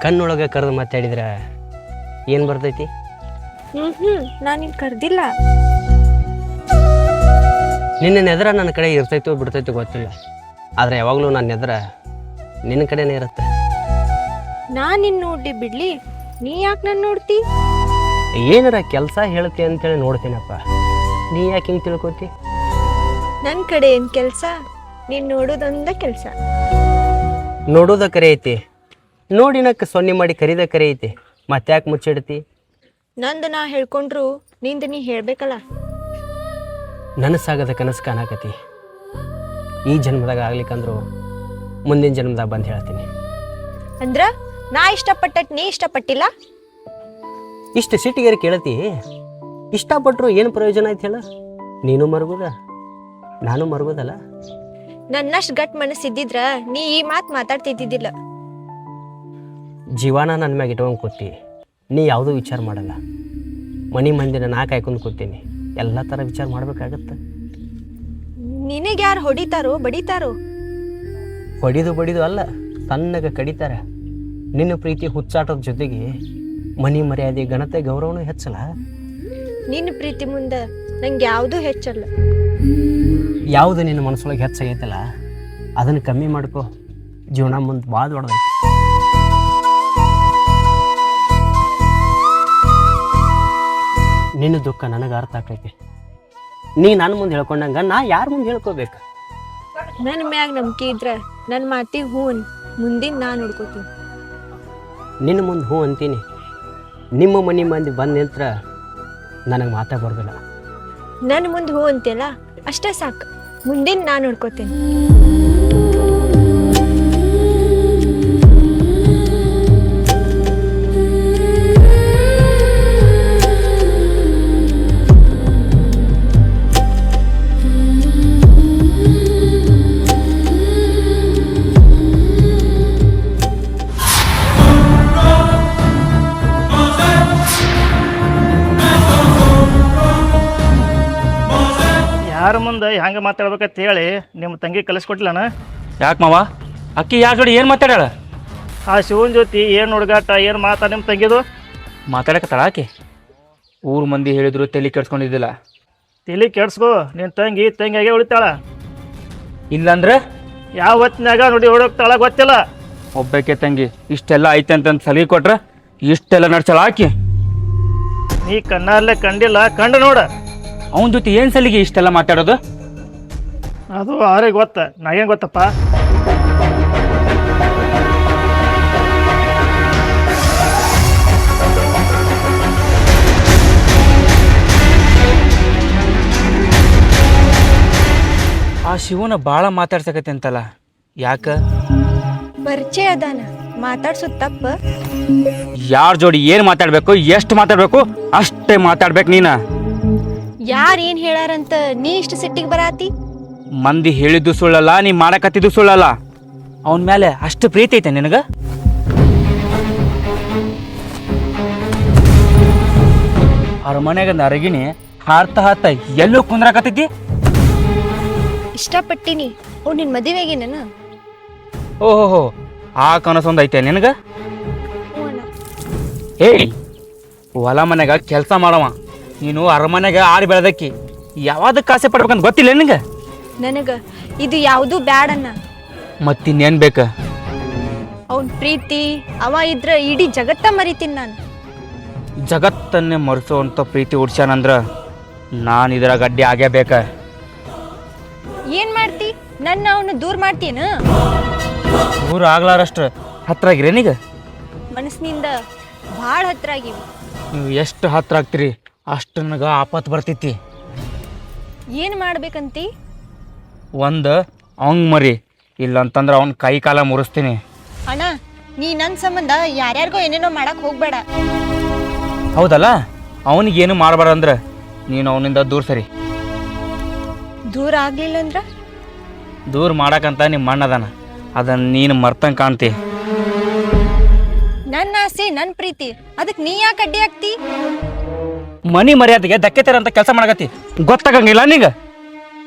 ಕಣ್ಣೊಳಗೆ ಕರೆದು ಮಾತಾಡಿದ್ರೆ ಏನು ಬರ್ತೈತಿ? ನಾನು ನಿನ್ ಕರ್ದಿಲ್ಲ. ನಿನ್ನ ನೆದರ ನನ್ನ ಕಡೆ ಇರ್ತೈತೋ ಬಿಡ್ತೈತೋ ಗೊತ್ತಿಲ್ಲ, ಆದರೆ ಯಾವಾಗಲೂ ನನ್ನ ನೆದರ ನಿನ್ನ ಕಡೆನೇ ಇರುತ್ತೆ. ನಾನು ನಿನ್ನ ನೋಡಿ ಬಿಡ್ಲಿ, ನೀ ಯಾಕೆ ನನ್ನ ನೋಡ್ತಿ? ಏನಾರ ಕೆಲಸ ಹೇಳ್ತಿ ಅಂತೇಳಿ ನೋಡ್ತೀನಪ್ಪ, ನೀ ಯಾಕೆ ಹಿಂಗೆ ತಿಳ್ಕೊತಿ? ನನ್ನ ಕಡೆ ಏನು ಕೆಲಸ? ನೀನು ನೋಡೋದೊಂದ ಕೆಲಸ. ನೋಡೋದ ಕರೆ ಐತಿ, ನೋಡಿನಕ್ಕೆ ಸೊನ್ನೆ ಮಾಡಿ ಕರೀದ ಕರೆ ಐತಿ, ಮತ್ತೆ ಯಾಕೆ ಮುಚ್ಚಿಡ್ತಿ? ನಂದು ನಾ ಹೇಳ್ಕೊಂಡ್ರು ನಿಂದು ನೀ ಹೇಳ್ಬೇಕಲ್ಲ. ನನಸಾಗದ ಕನಸು ಕಾಣಕತಿ. ಈ ಜನ್ಮದಾಗ ಆಗ್ಲಿಕ್ಕಂದ್ರು ಮುಂದಿನ ಜನ್ಮದಾಗ ಬಂದು ಹೇಳ್ತೀನಿ. ಅಂದ್ರ ನಾ ಇಷ್ಟಪಟ್ಟಟ್ ನೀ ಇಷ್ಟಪಟ್ಟಿಲ್ಲ? ಇಷ್ಟು ಸಿಟ್ಟಿಗೆರಿ ಕೇಳತಿ? ಇಷ್ಟಪಟ್ಟರು ಏನು ಪ್ರಯೋಜನ ಆಯ್ತು ಹೇಳ? ನೀನು ಮರಗೋದ, ನಾನು ಮರಗೋದಲ್ಲ. ನನ್ನಷ್ಟು ಗಟ್ ಮನಸ್ಸಿದ್ದಿದ್ರ ನೀ ಈ ಮಾತು ಮಾತಾಡ್ತಿದ್ದಿದ್ದಿಲ್ಲ. ಜೀವನ ನನ್ನ ಮ್ಯಾಗ ಇಟ್ಕೊಂಡು ಕೂತಿ, ನೀ ಯಾವುದೂ ವಿಚಾರ ಮಾಡಲ್ಲ. ಮನೆ ಮಂದಿನ ನಾ ಕಾಯ್ಕೊಂಡು ಕೂತೀನಿ, ಎಲ್ಲ ಥರ ವಿಚಾರ ಮಾಡ್ಬೇಕಾಗತ್ತೆ. ನಿನಗೆ ಯಾರು ಹೊಡಿತಾರೋ ಬಡಿತಾರೋ? ಹೊಡಿದು ಅಲ್ಲ, ಸಣ್ಣಗೆ ಕಡಿತಾರೆ. ನಿನ್ನ ಪ್ರೀತಿ ಹುಚ್ಚಾಟದ ಜೊತೆಗೆ ಮನೆ ಮರ್ಯಾದೆ ಘನತೆ ಗೌರವನೂ ಹೆಚ್ಚಲ್ಲ. ನಿನ್ನ ಪ್ರೀತಿ ಮುಂದೆ ನಂಗೆ ಯಾವುದೂ ಹೆಚ್ಚಲ್ಲ. ಯಾವುದು ನಿನ್ನ ಮನಸ್ಸೊಳಗೆ ಹೆಚ್ಚಾಗೈತಲ್ಲ ಅದನ್ನು ಕಮ್ಮಿ ಮಾಡ್ಕೊ, ಜೀವನ ಮುಂದೆ ಭಾಳ ದೊಡ್ಡದೈತಿ. ನಿನ್ನ ದುಃಖ ನನಗೆ ಅರ್ಥ ಆಗ್ತೈತಿ. ನೀ ನನ್ನ ಮುಂದೆ ಹೇಳ್ಕೊಂಡಂಗ ನಾ ಯಾರ ಮುಂದೆ ಹೇಳ್ಕೋಬೇಕು? ನನ್ನ ಮ್ಯಾಗ ನಂಬಿಕೆ ಇದ್ರ ನನ್ನ ಮಾತಿಗೆ ಹ್ಞೂ ಮುಂದಿನ ನಾ ನೋಡ್ಕೋತೀನಿ. ನಿನ್ನ ಮುಂದೆ ಹ್ಞೂ ಅಂತೀನಿ, ನಿಮ್ಮ ಮನೆ ಮಂದಿ ಬಂದು ನಿಂತ್ರ ನನಗೆ ಮಾತಾ ಬರೋದಿಲ್ಲ. ನನ್ನ ಮುಂದೆ ಹ್ಞೂ ಅಂತೆಲ್ಲ ಅಷ್ಟೇ ಸಾಕು, ಮುಂದಿನ ನಾ ನೋಡ್ಕೋತೀನಿ. ಯಾರ ಮುಂದೆ ಹೆಂಗೆ ಮಾತಾಡ್ಬೇಕಂತ ಹೇಳಿ ನಿಮ್ಮ ತಂಗಿ ಕಲಿಸ್ಕೊಟ್ಟಿಲ್ಲನ? ಯಾಕೆ ಮಾವ, ಅಕ್ಕಿ ಯಾರ ಜೋಡಿ ಏನು ಮಾತಾಡ್ಯಾಳ? ಆ ಶಿವನ ಜೊತೆ ಏನು ಹುಡುಗಾಟ ಏನು ಮಾತಾ ನಿಮ್ಮ ತಂಗಿದು? ಮಾತಾಡಕತ್ತಾಳ ಆಕೆ? ಊರು ಮಂದಿ ಹೇಳಿದ್ರು ತಲೆ ಕೆಡ್ಸ್ಕೊಂಡಿದ್ದಿಲ್ಲ. ತಲೆ ಕೆಡ್ಸ್ಕೋ, ನಿನ್ನ ತಂಗಿಯಾಗೆ ಉಳಿತಾಳ. ಇಲ್ಲಾಂದ್ರೆ ಯಾವ ಹೊತ್ತಿನಾಗ ನೋಡಿ ಹೊಡೋಗ್ತಾಳ ಗೊತ್ತಿಲ್ಲ. ಒಬ್ಬಾಕೆ ತಂಗಿ ಇಷ್ಟೆಲ್ಲ ಐತೆ ಅಂತ ಸಲಹೆ ಕೊಟ್ರೆ ಇಷ್ಟೆಲ್ಲ ನಡ್ಸಳ ಆಕಿ? ನೀ ಕಣ್ಣಲ್ಲೇ ಕಂಡಿಲ್ಲ, ಕಂಡು ನೋಡ. ಅವನ ಜೊತೆ ಏನು ಸಲಿಗೆ ಇಷ್ಟೆಲ್ಲ ಮಾತಾಡೋದು? ಅದು ಅವ್ರಿಗೆ ಗೊತ್ತ, ನಾಗೇನು ಗೊತ್ತಪ್ಪ. ಆ ಶಿವನ ಭಾಳ ಮಾತಾಡ್ಸಕತ್ತೆ ಅಂತಲ್ಲ, ಯಾಕ? ಪರಿಚಯ ಅದಾನ, ಮಾತಾಡ್ಸೋದು ತಪ್ಪ? ಯಾರ ಜೋಡಿ ಏನು ಮಾತಾಡಬೇಕು, ಎಷ್ಟು ಮಾತಾಡಬೇಕು ಅಷ್ಟೇ ಮಾತಾಡ್ಬೇಕು ನೀನು. ಯಾರು ಏನು ಹೇಳಾರಂತ ನೀ ಇಷ್ಟು ಸಿಟ್ಟಿಗೆ ಬರಾತಿ? ಮಂದಿ ಹೇಳಿದ್ದು ಸುಳ್ಳಲ್ಲ, ನೀ ಮಾಡಕತ್ತಿದ್ದು ಸುಳ್ಳಲ್ಲ. ಅವನ ಮೇಲೆ ಅಷ್ಟು ಪ್ರೀತಿ ಐತೆ ನಿನಗೆ? ಅರಮನೆಗೆ ಅರಗಿಣಿ ಹಾರ್ತ ಎಲ್ಲೂ ಕುಂದ್ರಾಕತ್ತೈತಿ? ಇಷ್ಟಪಟ್ಟಿನಿ, ಅವ್ನು ನಿನ್ನ ಮದುವೆಗೆ ನಾನು. ಓಹೋ, ಆ ಕನಸೊಂದು ಐತೆ ನಿನಗೆ? ಏಯ್, ಹೊಲ ಮನೆಗ ಕೆಲಸ ಮಾಡವ ನೀನು, ಅರಮನೆಗೆ ಆಡಿ ಬೆಳೆದಕ್ಕಿ. ಯಾವ್ದಕ್ಕೆ ಆಸೆ ಪಡ್ಬೇಕಂತ ಗೊತ್ತಿಲ್ಲ ನಿನಗೆ? ನನಗೆ ಇದು ಯಾವುದೂ ಬ್ಯಾಡನ್ನ. ಮತ್ತಿನ್ನೇನು ಬೇಕ? ಅವನ ಪ್ರೀತಿ ಅವ ಇದ್ರ ಇಡೀ ಜಗತ್ತ ಮರಿತೀನಿ ನಾನು. ಜಗತ್ತನ್ನೇ ಮರೆಸೋವಂಥ ಪ್ರೀತಿ ಉಡ್ಸ್ಯಾನಂದ್ರೆ ನಾನು ಇದ್ರಾಗ ಅಡ್ಡಿ ಆಗೇ ಬೇಕ. ಏನು ಮಾಡ್ತಿ? ನನ್ನ ಅವನು ದೂರ ಮಾಡ್ತೀನ? ದೂರ ಆಗ್ಲಾರಷ್ಟು ಹತ್ರ ಆಗಿರೇನೀಗ? ಮನಸ್ಸಿನಿಂದ ಭಾಳ ಹತ್ರ ಆಗಿವಿ. ನೀವು ಎಷ್ಟು ಹತ್ರ ಆಗ್ತೀರಿ ಅಷ್ಟು ನನಗೆ ಆಪತ್ತು ಬರ್ತೈತಿ. ಏನು ಮಾಡ್ಬೇಕಂತಿ? ಒಂದು ಅವಂಗೆ ಮರಿ, ಇಲ್ಲಂತಂದ್ರೆ ಅವ್ನ ಕೈ ಕಾಲ ಮುರಿಸ್ತೀನಿ. ಅಣ್ಣ, ನೀ ನನ್ನ ಸಂಬಂಧ ಯಾರ್ಯಾರಿಗೋ ಏನೇನೋ ಮಾಡಕ್ಕೆ ಹೋಗ್ಬೇಡ. ಹೌದಲ್ಲ, ಅವನಿಗೇನು ಮಾಡಬಾರ್ದಂದ್ರೆ ನೀನು ಅವನಿಂದ ದೂರ ಸರಿ. ದೂರ ಆಗ್ಲಿಲ್ಲ ಅಂದ್ರ? ದೂರ ಮಾಡಕ್ಕಂತ ನಿಮ್ಮ ಅಣ್ಣ ಅದಾನ, ಅದನ್ನು ನೀನು ಮರ್ತಂಗೆ ಕಾಣ್ತಿ. ನನ್ನ ಆಸೆ ನನ್ನ ಪ್ರೀತಿ, ಅದಕ್ಕೆ ನೀ ಯಾಕೆ ಅಡ್ಡಿ ಆಗ್ತಿ? ಮನಿ ಮರ್ಯಾದೆಗೆ ಧಕ್ಕೆ ತರಂತ ಕೆಲಸ ಮಾಡಕತ್ತಿ, ಗೊತ್ತಾಗಂಗಿಲ್ಲ ನಿಂಗೆ?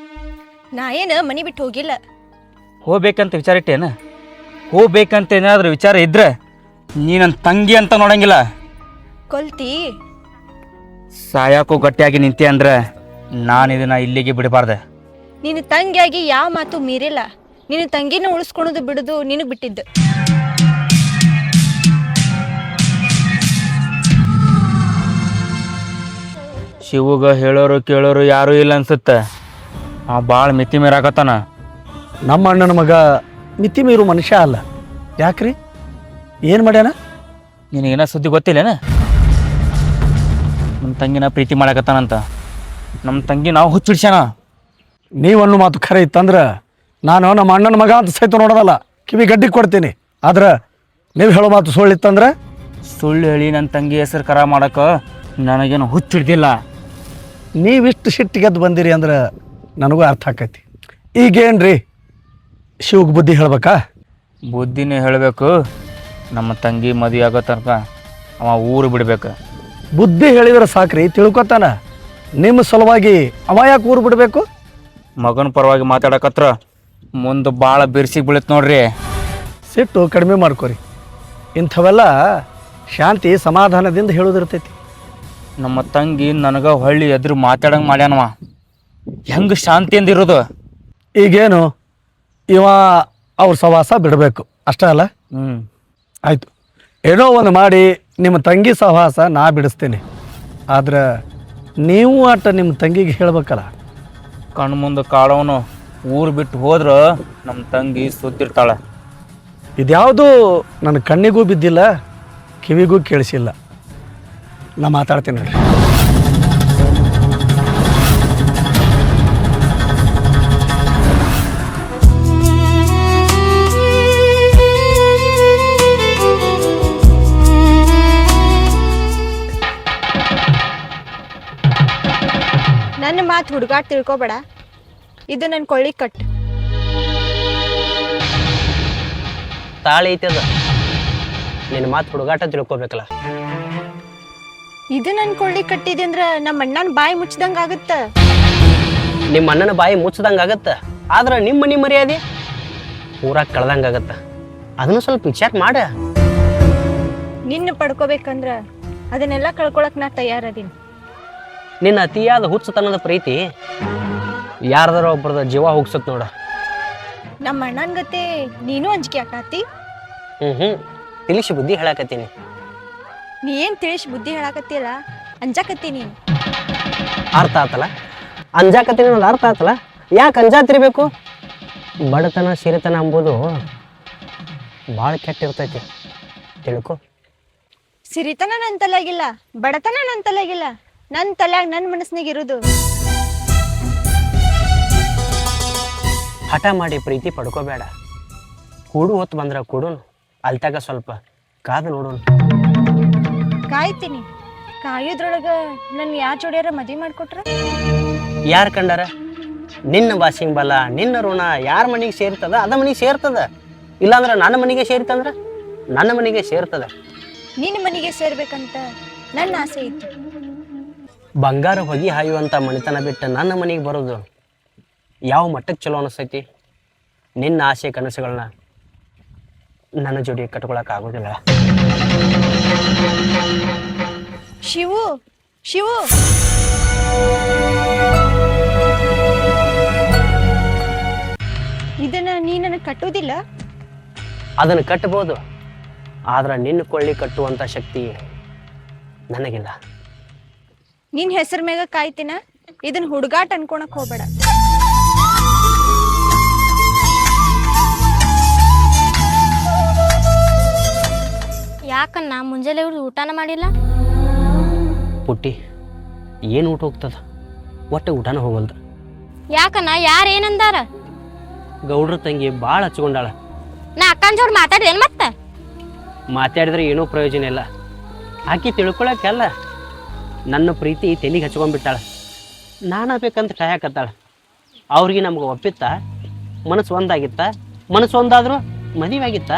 ನಾ ಏನು ಮನೆ ಬಿಟ್ಟು ಹೋಗಿಲ್ಲ. ಹೋಗ್ಬೇಕಂತ ವಿಚಾರ ಇಟ್ಟೇನ? ಹೋಗ್ಬೇಕಂತ ಏನಾದರೂ ವಿಚಾರ ಇದ್ರೆ ನೀ ನನ್ನ ತಂಗಿ ಅಂತ ನೋಡಂಗಿಲ್ಲ. ಕೊಲ್ತಿ ಸಾಯಾಕೋ ಗಟ್ಟಿಯಾಗಿ ನಿಂತೆ ಅಂದ್ರೆ ನಾನು ಇದನ್ನ ಇಲ್ಲಿಗೆ ಬಿಡಬಾರ್ದೆ. ನೀನು ತಂಗಿಯಾಗಿ ಯಾವ ಮಾತು ಮೀರಿಲ್ಲ. ನೀನು ತಂಗಿನ ಉಳಿಸ್ಕೊಳೋದು ಬಿಡೋದು ನಿನಗೆ ಬಿಟ್ಟಿದ್ದು. ಶಿವಗ ಹೇಳೋರು ಕೇಳೋರು ಯಾರೂ ಇಲ್ಲ ಅನ್ಸುತ್ತೆ. ಭಾಳ ಮಿತಿ ಮೀರಾಕತ್ತಾನ. ನಮ್ಮ ಅಣ್ಣನ ಮಗ ಮಿತಿ ಮೀರು ಮನುಷ್ಯ ಅಲ್ಲ. ಯಾಕ್ರಿ, ಏನು ಮಾಡ್ಯಾನ? ನಿನಗೇನ ಸುದ್ದಿ ಗೊತ್ತಿಲ್ಲೇನ? ನಮ್ಮ ತಂಗಿನ ಪ್ರೀತಿ ಮಾಡಕತ್ತಾನಂತ. ನಮ್ಮ ತಂಗಿ ನಾವು ಹುಚ್ಚಿಡ್ಸ್ಯಾನ. ನೀವನ್ನು ಮಾತು ಖರೆ ಇತ್ತಂದ್ರೆ ನಾನು ನಮ್ಮ ಅಣ್ಣನ ಮಗ ಅಂತ ಸಹಿತ ನೋಡೋದಲ್ಲ, ಕಿವಿ ಗಡ್ಡಿ ಕೊಡ್ತೀನಿ. ಆದ್ರೆ ನೀವು ಹೇಳೋ ಮಾತು ಸುಳ್ಳಿತ್ತಂದ್ರೆ ಸುಳ್ಳು ಹೇಳಿ ನನ್ನ ತಂಗಿ ಹೆಸರು ಖರ ಮಾಡಕ್ಕೆ ನನಗೇನು ಹುಚ್ಚಿಡ್ದಿಲ್ಲ. ನೀವಿಷ್ಟು ಸಿಟ್ಟಿಗೆದ್ದು ಬಂದಿರಿ ಅಂದ್ರೆ ನನಗೂ ಅರ್ಥ ಆಕೈತಿ. ಈಗೇನ್ರಿ ಶಿವಗೆ ಬುದ್ಧಿ ಹೇಳ್ಬೇಕಾ? ಬುದ್ಧಿನೇ ಹೇಳಬೇಕು. ನಮ್ಮ ತಂಗಿ ಮದುವೆ ಆಗೋ ತನಕ ಅವ ಊರು ಬಿಡ್ಬೇಕು. ಬುದ್ಧಿ ಹೇಳಿದ್ರೆ ಸಾಕ್ರಿ, ತಿಳ್ಕೊತಾನ. ನಿಮ್ಮ ಸಲುವಾಗಿ ಅವ ಯಾಕೆ ಊರು ಬಿಡಬೇಕು? ಮಗನ ಪರವಾಗಿ ಮಾತಾಡಕತ್ರ ಮುಂದೆ ಭಾಳ ಬಿರ್ಸಿಗೆ ಬೀಳತ್ ನೋಡ್ರಿ. ಸಿಟ್ಟು ಕಡಿಮೆ ಮಾಡ್ಕೊರಿ. ಇಂಥವೆಲ್ಲ ಶಾಂತಿ ಸಮಾಧಾನದಿಂದ ಹೇಳೋದಿರ್ತೈತಿ. ನಮ್ಮ ತಂಗಿ ನನಗೆ ಹೊಳ್ಳಿ ಎದುರು ಮಾತಾಡಂಗೆ ಮಾಡ್ಯಾನವ. ಹೆಂಗೆ ಶಾಂತಿಯಿಂದ ಇರೋದು? ಈಗೇನು ಇವ ಅವ್ರ ಸಹವಾಸ ಬಿಡಬೇಕು ಅಷ್ಟೇ ಅಲ್ಲ? ಆಯಿತು, ಏನೋ ಒಂದು ಮಾಡಿ ನಿಮ್ಮ ತಂಗಿ ಸಹವಾಸ ನಾ ಬಿಡಿಸ್ತೀನಿ. ಆದ್ರೆ ನೀವು ಆಟ ನಿಮ್ಮ ತಂಗಿಗೆ ಹೇಳ್ಬೇಕಲ್ಲ. ಕಣ್ಣು ಮುಂದೆ ಕಾಳವನು ಊರು ಬಿಟ್ಟು ಹೋದ್ರೆ ನಮ್ಮ ತಂಗಿ ಸುತ್ತಿರ್ತಾಳೆ. ಇದ್ಯಾವುದು ನನ್ನ ಕಣ್ಣಿಗೂ ಬಿದ್ದಿಲ್ಲ, ಕಿವಿಗೂ ಕೇಳಿಸಿಲ್ಲ. ನಾ ಮಾತಾಡ್ತೀನಿ ನೋಡ್ರಿ. ನನ್ನ ಮಾತು ಹುಡುಗಾಟ ತಿಳ್ಕೊಬೇಡ. ಇದು ನನ್ನ ಕೊಳ್ಳಿ ಕಟ್. ತಾಳಿ ಐತಿ ಅದ. ನಿನ್ನ ಮಾತು ಹುಡುಗಾಟ ತಿಳ್ಕೊಬೇಕಲ್ಲ. ಇದು ನನ್ನ ಕೊಳ್ಳಿ ಕಟ್ಟಿದೆ ಅಂದ್ರೆ ನಮ್ಮ ಅಣ್ಣನ ಬಾಯಿ ಮುಚ್ಚಿದಂಗೆ ಆಗುತ್ತೆ. ನಿಮ್ಮ ಅಣ್ಣನ ಬಾಯಿ ಮುಚ್ಚದಂಗೆ ಆಗತ್ತೆ. ಆದ್ರೆ ನಿಮ್ಮ ಮನೆ ಮರ್ಯಾದೆ ಊರಾಗ ಕಳ್ದಂಗೆ ಆಗತ್ತೆ. ಅದನ್ನು ಸ್ವಲ್ಪ ವಿಚಾರ ಮಾಡ. ನಿನ್ನ ಪಡ್ಕೋಬೇಕಂದ್ರೆ ಅದನ್ನೆಲ್ಲ ಕಳ್ಕೊಳಕ್ ನಾ ತಯಾರದೀನಿ. ನಿನ್ನ ಅತಿಯಾದ ಹುಚ್ಚತನದ ಪ್ರೀತಿ ಯಾರ್ದಾರ ಒಬ್ಬರದ ಜೀವ ಹೋಗ್ಸತ್ ನೋಡ. ನಮ್ಮ ಅಣ್ಣನ ಗತೆ ನೀನು ಅಂಜಿಕೆ ಆಕಾತಿ. ತಿಳಿಸಿ ಬುದ್ಧಿ ಹೇಳಾಕತ್ತೀನಿ. ನೀ ಏನ್ ತಿಳಿಸಿ ಬುದ್ಧಿ ಹೇಳಾಕತ್ತಿಲ್ಲ, ಅಂಜಾಕತ್ತಿ ನೀನು. ಅರ್ಥ ಆತಲ್ಲ? ಅಂಜಾಕತ್ತೀನಿ ಅನ್ನೋದು ಅರ್ಥ ಆತಲ್ಲ? ಯಾಕೆ ಅಂಜಾತಿರ್ಬೇಕು? ಬಡತನ ಸಿರಿತನ ಅಂಬೋದು ಭಾಳ ಕೆಟ್ಟಿರ್ತೈತಿ, ತಿಳ್ಕೊ. ಸಿರಿತನ ನನ್ನ ತಲೆಯಾಗಿಲ್ಲ, ಬಡತನ ನನ್ನ ತಲೆಯಾಗಿಲ್ಲ. ನನ್ನ ತಲೆಯಾಗ ನನ್ನ ಮನಸ್ಸಿನಾಗ ಇರೋದು. ಹಠ ಮಾಡಿ ಪ್ರೀತಿ ಪಡ್ಕೋಬೇಡ. ಕೂಡು ಹೊತ್ತು ಬಂದ್ರೆ ಕೂಡುನು, ಅಲ್ತಾಗ ಸ್ವಲ್ಪ ಕಾದು ನೋಡೋಣ. ಕಾಯ್ತೀನಿ. ಕಾಯೋದ್ರೊಳಗ ನನ್ನ ಯಾ ಜೋಡಿಯಾರ ಮದುವೆ ಮಾಡ್ಕೊಟ್ರ? ಯಾರು ಕಂಡಾರ? ನಿನ್ನ ವಾಸಿಂಗ್ ಬಲ, ನಿನ್ನ ಋಣ ಯಾರ ಮನೆಗೆ ಸೇರ್ತದ ಅದ ಮನೆಗೆ ಸೇರ್ತದ. ಇಲ್ಲಾಂದ್ರೆ ನನ್ನ ಮನೆಗೆ ಸೇರ್ತಂದ್ರೆ ನನ್ನ ಮನೆಗೆ ಸೇರ್ತದ. ನಿನ್ನ ಮನೆಗೆ ಸೇರ್ಬೇಕಂತ ನನ್ನ ಆಸೆ ಇತ್ತು. ಬಂಗಾರ ಹೊಗಿ ಹಾಯುವಂಥ ಮನೆತನ ಬಿಟ್ಟು ನನ್ನ ಮನೆಗೆ ಬರೋದು ಯಾವ ಮಟ್ಟಕ್ಕೆ ಚಲೋ ಅನಿಸ್ತೈತಿ? ನಿನ್ನ ಆಸೆ ಕನಸುಗಳನ್ನ ನನ್ನ ಜೋಡಿ ಕಟ್ಕೊಳಕ್ ಆಗೋದಿಲ್ಲ. ಶಿವು, ಶಿವು, ಇದನ್ನ ನೀ ನನಗೆ ಕಟ್ಟೋದಿಲ್ಲ? ಅದನ್ನು ಕಟ್ಟಬಹುದು, ಆದ್ರೆ ನಿನ್ನ ಕೊಳ್ಳಿ ಕಟ್ಟುವಂಥ ಶಕ್ತಿ ನನಗಿಲ್ಲ. ನಿನ್ ಹೆಸರ ಮ್ಯಾಗ ಕಾಯ್ತಿನ. ಇದನ್ನ ಹುಡುಗಾಟ ಅನ್ಕೊಳಕ್ ಹೋಗ್ಬೇಡ. ಯಾಕನ್ನ ಮುಂಜಾನೆ ಊಟನ ಮಾಡಿಲ್ಲ? ಪುಟ್ಟಿ, ಏನು ಊಟ ಹೋಗ್ತದ? ಒಟ್ಟೆ ಊಟನ ಹೋಗಲ್ದು. ಯಾಕನ್ನ ಯಾರು ಏನಂದಾರ? ಗೌಡ್ರ ತಂಗಿ ಭಾಳ ಹಚ್ಕೊಂಡಾಳ. ನಾ ಅಕ್ಕನ ಜೋಡ್ ಮಾತಾಡಿದೇನು ಮತ್ತೆ? ಮಾತಾಡಿದ್ರೆ ಏನೂ ಪ್ರಯೋಜನ ಇಲ್ಲ. ಆಕಿ ತಿಳ್ಕೊಳಕ್ಕೆಲ್ಲ ನನ್ನ ಪ್ರೀತಿ ತೆಲಿಗೆ ಹಚ್ಕೊಂಡ್ಬಿಟ್ಟಾಳ. ನಾನು ಬೇಕಂತ ಕಾಯಕತ್ತಾಳ. ಅವ್ರಿಗೆ ನಮ್ಗೆ ಒಪ್ಪಿತ್ತ? ಮನಸ್ಸು ಒಂದಾಗಿತ್ತ? ಮನಸ್ಸು ಒಂದಾದರೂ ಮದುವೆ ಆಗಿತ್ತ?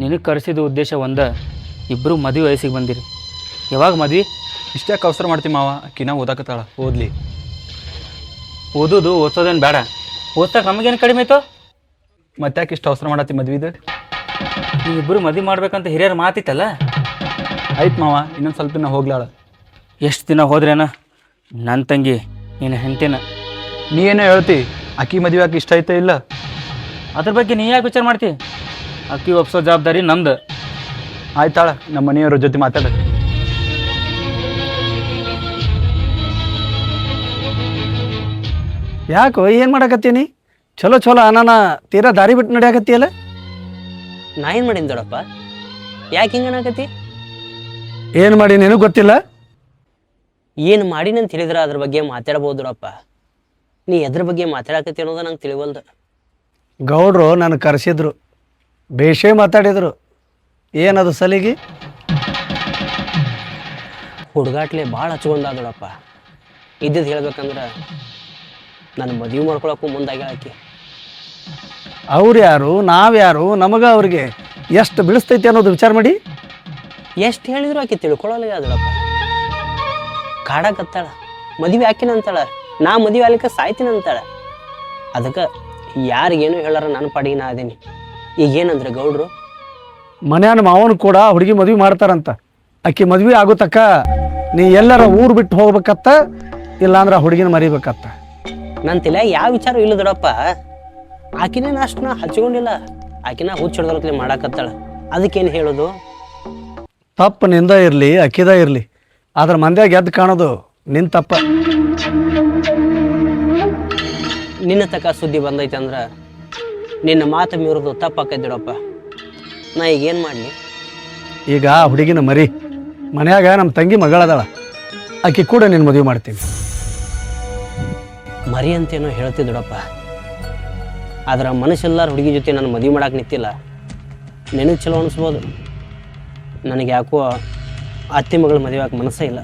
ನಿನಗೆ ಕರೆಸಿದ ಉದ್ದೇಶ ಒಂದ, ಇಬ್ಬರು ಮದುವೆ ವಯಸ್ಸಿಗೆ ಬಂದಿರಿ. ಯಾವಾಗ ಮದ್ವೆ? ಇಷ್ಟ್ಯಾಕೆ ಅವಸರ ಮಾಡ್ತೀವಿ ಮಾವ? ಆಕಿನ ಓದಾಕತ್ತಾಳ, ಓದ್ಲಿ. ಓದೋದೇನು ಬೇಡ, ಓದ್ತಕ್ಕ ನಮಗೇನು ಕಡಿಮೆ ಆಯ್ತು? ಮತ್ತೆ ಯಾಕೆ ಇಷ್ಟು ಅವಸರ ಮಾಡತ್ತಿ ಮದ್ವಿದು? ನೀವಿಬ್ಬರು ಮದುವೆ ಮಾಡ್ಬೇಕಂತ ಹಿರಿಯರ ಮಾತಿತ್ತಲ್ಲ. ಆಯ್ತು ಮಾವ, ಇನ್ನೊಂದು ಸ್ವಲ್ಪ ದಿನ ಹೋಗ್ಲಾಳ. ಎಷ್ಟು ದಿನ ಹೋದ್ರೇನ ನನ್ನ ತಂಗಿ ನೀನು ಹೆಂಡ್ತಿನ. ನೀ ಏನೋ ಹೇಳ್ತಿ, ಅಕ್ಕಿ ಮದುವೆ ಆಕಿ ಇಷ್ಟ ಐತೆ ಇಲ್ಲ? ಅದ್ರ ಬಗ್ಗೆ ನೀ ಯಾಕೆ ವಿಚಾರ ಮಾಡ್ತಿ? ಅಕ್ಕಿ ಒಪ್ಸೋ ಜವಾಬ್ದಾರಿ ನಂದು. ಆಯ್ತಾಳ, ನಮ್ಮ ಮನೆಯವ್ರ ಜೊತೆ ಮಾತಾಡ. ಯಾಕೋ ಏನು ಮಾಡಕತ್ತೀನಿ? ಚಲೋ ಚಲೋ ಅನಾನ ತೀರಾ ದಾರಿ ಬಿಟ್ಟು ನಡೆಯಾಕತ್ತೀಯಲ್ಲ? ನಾ ಏನು ಮಾಡೀನಿ ದೊಡ್ಡಪ್ಪ? ಯಾಕೆ ಹಿಂಗೆ ಅನ್ನಕತ್ತಿ? ಏನು ಮಾಡಿ ನಿನಗೆ ಗೊತ್ತಿಲ್ಲ? ಏನು ಮಾಡೀನಿ ಅಂತ ಹೇಳಿದ್ರೆ ಅದ್ರ ಬಗ್ಗೆ ಮಾತಾಡ್ಬೋದು ದೊಡ್ಡಪ್ಪ. ನೀ ಎದ್ರ ಬಗ್ಗೆ ಮಾತಾಡಕತ್ತಿ ಅನ್ನೋದು ನಂಗೆ ತಿಳಿವಲ್ದು. ಗೌಡ್ರು ನಾನು ಕರೆಸಿದ್ರು, ಬೇಷೇ ಮಾತಾಡಿದ್ರು. ಏನದು ಸಲಿಗೆ? ಹುಡುಗಾಟ್ಲೆ ಭಾಳ ಹಚ್ಕೊಂಡ ದೊಡ್ಡಪ್ಪ. ಇದ್ದಿದ್ದು ಹೇಳ್ಬೇಕಂದ್ರೆ ನಾನು ಮದುವೆ ಮಾಡ್ಕೊಳಕ್ಕೂ ಮುಂದಾಗಿ ಅವ್ರು ಯಾರು ನಾವ್ಯಾರು? ನಮಗೆ ಅವ್ರಿಗೆ ಎಷ್ಟು ಬಿಡಿಸ್ತೈತಿ ಅನ್ನೋದು ವಿಚಾರ ಮಾಡಿ. ಎಷ್ಟು ಹೇಳಿದ್ರು ಆಕೆ ತಿಳ್ಕೊಳ್ಳಲ್ಲ ದೊಡ್ಡಪ್ಪ. ಕಾಡಕತ್ತಾಳ, ಮದುವೆ ಆಕಿನ ಅಂತಾಳ, ನಾ ಮದುವೆ ಆಗ್ಲಿಕ್ಕೆ ಸಾಯ್ತೀನಿ ಅಂತಾಳ. ಅದಕ್ಕೆ ಯಾರಿಗೇನು ಹೇಳಾರ ನನ್ನ ಪಾಡಿಗೆ ನಾ ಅದೀನಿ. ಈಗೇನಂದ್ರೆ ಗೌಡ್ರು ಮನ್ಯಾನ ಮಾವನು ಕೂಡ ಹುಡುಗಿ ಮದುವೆ ಮಾಡ್ತಾರಂತ. ಆಕಿ ಮದುವೆ ಆಗೋ ತಕ್ಕ ನೀ ಎಲ್ಲರ ಊರು ಬಿಟ್ಟು ಹೋಗ್ಬೇಕತ್ತ, ಇಲ್ಲಾಂದ್ರೆ ಆ ಹುಡುಗಿನ ಮರಿಬೇಕತ್ತ. ನನ್ನ ತಲೆ ಯಾವ ವಿಚಾರ ಇಲ್ಲ ದೊಡ್ಡಪ್ಪ. ಆಕಿನೇ ಅಷ್ಟು ನಾ ಹಚ್ಕೊಂಡಿಲ್ಲ, ಆಕಿನ ಹುಚ್ಚಿಡ್ದರ್ಕಲೆ ಮಾಡಾಕತ್ತಾಳ. ಅದಕ್ಕೇನು ಹೇಳೋದು? ತಪ್ಪು ನಿಂದ ಇರಲಿ ಅಕ್ಕಿದ ಇರಲಿ, ಆದ್ರೆ ಮಂದ್ಯಾಗ ಎದ್ದು ಕಾಣೋದು ನಿನ್ನ ತಪ್ಪ. ನಿನ್ನ ತಕ ಸುದ್ದಿ ಬಂದೈತೆ ಅಂದ್ರೆ ನಿನ್ನ ಮಾತು ಮೀರೋದು ತಪ್ಪಾಕೈತೆ ದೊಡ್ಡಪ್ಪ. ನಾ ಈಗೇನು ಮಾಡಲಿ? ಈಗ ಆ ಹುಡುಗಿನ ಮರಿ, ಮನ್ಯಾಗ ನಮ್ಮ ತಂಗಿ ಮಗಳದಾಳ, ಆಕಿ ಕೂಡ ನಿನ್ನ ಮದುವೆ ಮಾಡ್ತೀನಿ. ಮರಿ ಅಂತೇನೋ ಹೇಳ್ತಿ ದೊಡ್ಡಪ್ಪ, ಆದ್ರೆ ಮನಸ್ಸೆಲ್ಲಾರ ಹುಡುಗಿ ಜೊತೆ ನಾನು ಮದುವೆ ಮಾಡಕ್ಕೆ ನಿಂತಿಲ್ಲ. ನಿನಗೆ ಚಲೋ ಅನಿಸ್ಬೋದು, ನನಗೆ ಯಾಕೋ ಅತ್ತೆ ಮಗಳು ಮದುವೆ ಆಕೆ ಮನಸ್ಸೇ ಇಲ್ಲ.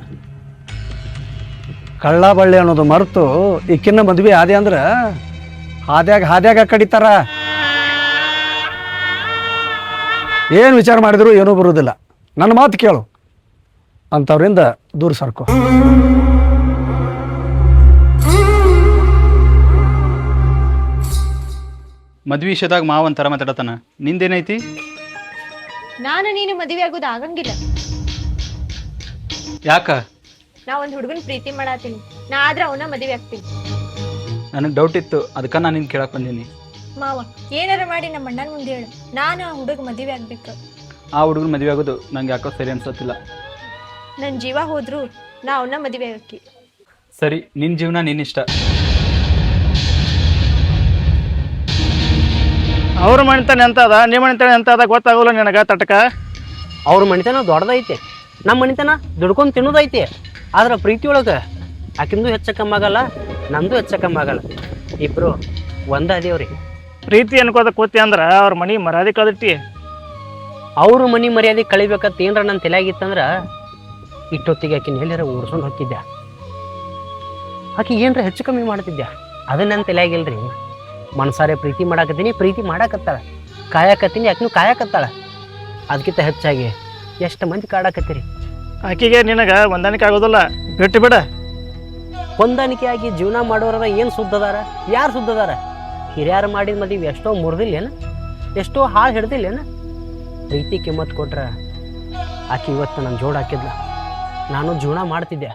ಕಳ್ಳ ಬಳ್ಳಿ ಅನ್ನೋದು ಮರೆತು ಈಕಿನ್ನ ಮದುವೆ ಆದೆ ಅಂದ್ರೆ ಹಾದ್ಯಾಗ ಕಡಿತಾರ. ಏನು ವಿಚಾರ ಮಾಡಿದ್ರು ಏನೂ ಬರುವುದಿಲ್ಲ. ನನ್ನ ಮಾತು ಕೇಳು, ಅಂಥವ್ರಿಂದ ದೂರ ಸರ್ಕೋ. ಮದ್ವೆ ವಿಷಯದಾಗ ಮಾವ ಒಂಥರ ಮಾತಾಡತಾನ, ನಿಂದೇನೈತಿ? ನಾನು ನೀನು ಮದುವೆ ಆಗೋದು ಆಗಂಗಿಲ್ಲ. ಯಾಕ? ನಾ ಒಂದು ಹುಡುಗನ ಪ್ರೀತಿ ಮಾಡತ್ತೀನಿ, ನಾ ಆದ್ರೆ ಅವನ ಮದುವೆ ಆಗ್ತೀನಿ. ನನಗೆ ಡೌಟ್ ಇತ್ತು, ಅದಕ್ಕೆ ನಾನು ನಿನ್ನ ಕೇಳಕ್ಕೆ ಬಂದೀನಿ. ಮಾವ ಏನಾರ ಮಾಡಿ ನಮ್ಮ ಅಣ್ಣನ ಮುಂದೆ ಹೇಳು, ನಾನು ಆ ಹುಡುಗ ಮದುವೆ ಆಗ್ಬೇಕು. ಆ ಹುಡುಗನ ಮದುವೆ ಆಗೋದು ನಂಗೆ ಯಾಕೋ ಸರಿ ಅನ್ಸೋತಿಲ್ಲ. ನನ್ನ ಜೀವ ಹೋದ್ರು ನಾ ಅವನ ಮದುವೆ ಆಗಕ್ಕೆ. ಸರಿ, ನಿನ್ನ ಜೀವನ ನಿನ್ನಿಷ್ಟ. ಅವ್ರ ಮಣಿತಾನೆ ಎಂತ ಅದ, ನಿಮ್ಮ ಮಣಿತಾನೆ ಎಂತ ಅದ ಗೊತ್ತಾಗೋಲ್ಲ ನಿನಗೆ ತಟಕ. ಅವ್ರ ಮಣಿತನ ದೊಡ್ಡದೈತೆ, ನಮ್ಮ ಮಣಿತನ ದುಡ್ಕೊಂಡು ತಿನ್ನೋದೈತಿ. ಆದ್ರೆ ಪ್ರೀತಿ ಒಳಗೆ ಆಕಿಂದು ಹೆಚ್ಚು ಕಮ್ಮಿ ಆಗಲ್ಲ, ನಮ್ದು ಹೆಚ್ಚು ಕಮ್ಮಿ ಆಗಲ್ಲ. ಇಬ್ರು ಒಂದ ಅದೇವ್ರಿ. ಪ್ರೀತಿ ಅನ್ಕೋದ ಕೂತಿ ಅಂದ್ರೆ ಅವ್ರ ಮನೆ ಮರ್ಯಾದೆ ಕದಟ್ಟಿ. ಅವ್ರ ಮನೆ ಮರ್ಯಾದೆ ಕಳಿಬೇಕಂತ ಏನ್ರ ನನ್ನ ತಲೆಯಾಗಿತ್ತಂದ್ರೆ ಇಟ್ಟೊತ್ತಿಗೆ ಆಕಿನ ಎಲ್ಲಾರ ಓಡಿಸ್ಕೊಂಡು ಹೋಗ್ತಿದ್ದೆ. ಆಕೆ ಏನರ ಹೆಚ್ಚು ಕಮ್ಮಿ ಮಾಡ್ತಿದ್ದೆ, ಅದು ನನ್ನ ತಲೆಯಾಗಿಲ್ರಿ. ಮನಸಾರೆ ಪ್ರೀತಿ ಮಾಡಾಕತ್ತೀನಿ, ಪ್ರೀತಿ ಮಾಡಾಕತ್ತಾಳ, ಕಾಯಕತ್ತೀನಿ, ಆಕಿನೂ ಕಾಯಕತ್ತಾಳ. ಅದಕ್ಕಿಂತ ಹೆಚ್ಚಾಗಿ ಎಷ್ಟು ಮಂದಿ ಕಾಡಾಕತ್ತೀರಿ. ಆಕಿಗೆ ನಿನಗೆ ಹೊಂದಾಣಿಕೆ ಆಗೋದಿಲ್ಲ, ಬಿಟ್ಟು ಬಿಡ. ಹೊಂದಾಣಿಕೆಯಾಗಿ ಜೀವನ ಮಾಡೋರ ಏನು ಸುದ್ದದಾರ? ಯಾರು ಸುದ್ದದಾರ? ಹಿರಿಯರು ಮಾಡಿದ ಮದುವೆ ಎಷ್ಟೋ ಮುರಿದಿಲ್ಲೇನು, ಎಷ್ಟೋ ಹಾಳು ಹಿಡ್ದಿಲ್ಲೇನು? ಪ್ರೀತಿ ಕಿಮ್ಮತ್ತು ಕೊಟ್ರೆ ಆಕೆ ಇವತ್ತು ನನ್ನ ಜೋಡು ಹಾಕಿದ್ಲ, ನಾನು ಜೀವನ ಮಾಡ್ತಿದ್ದೆ.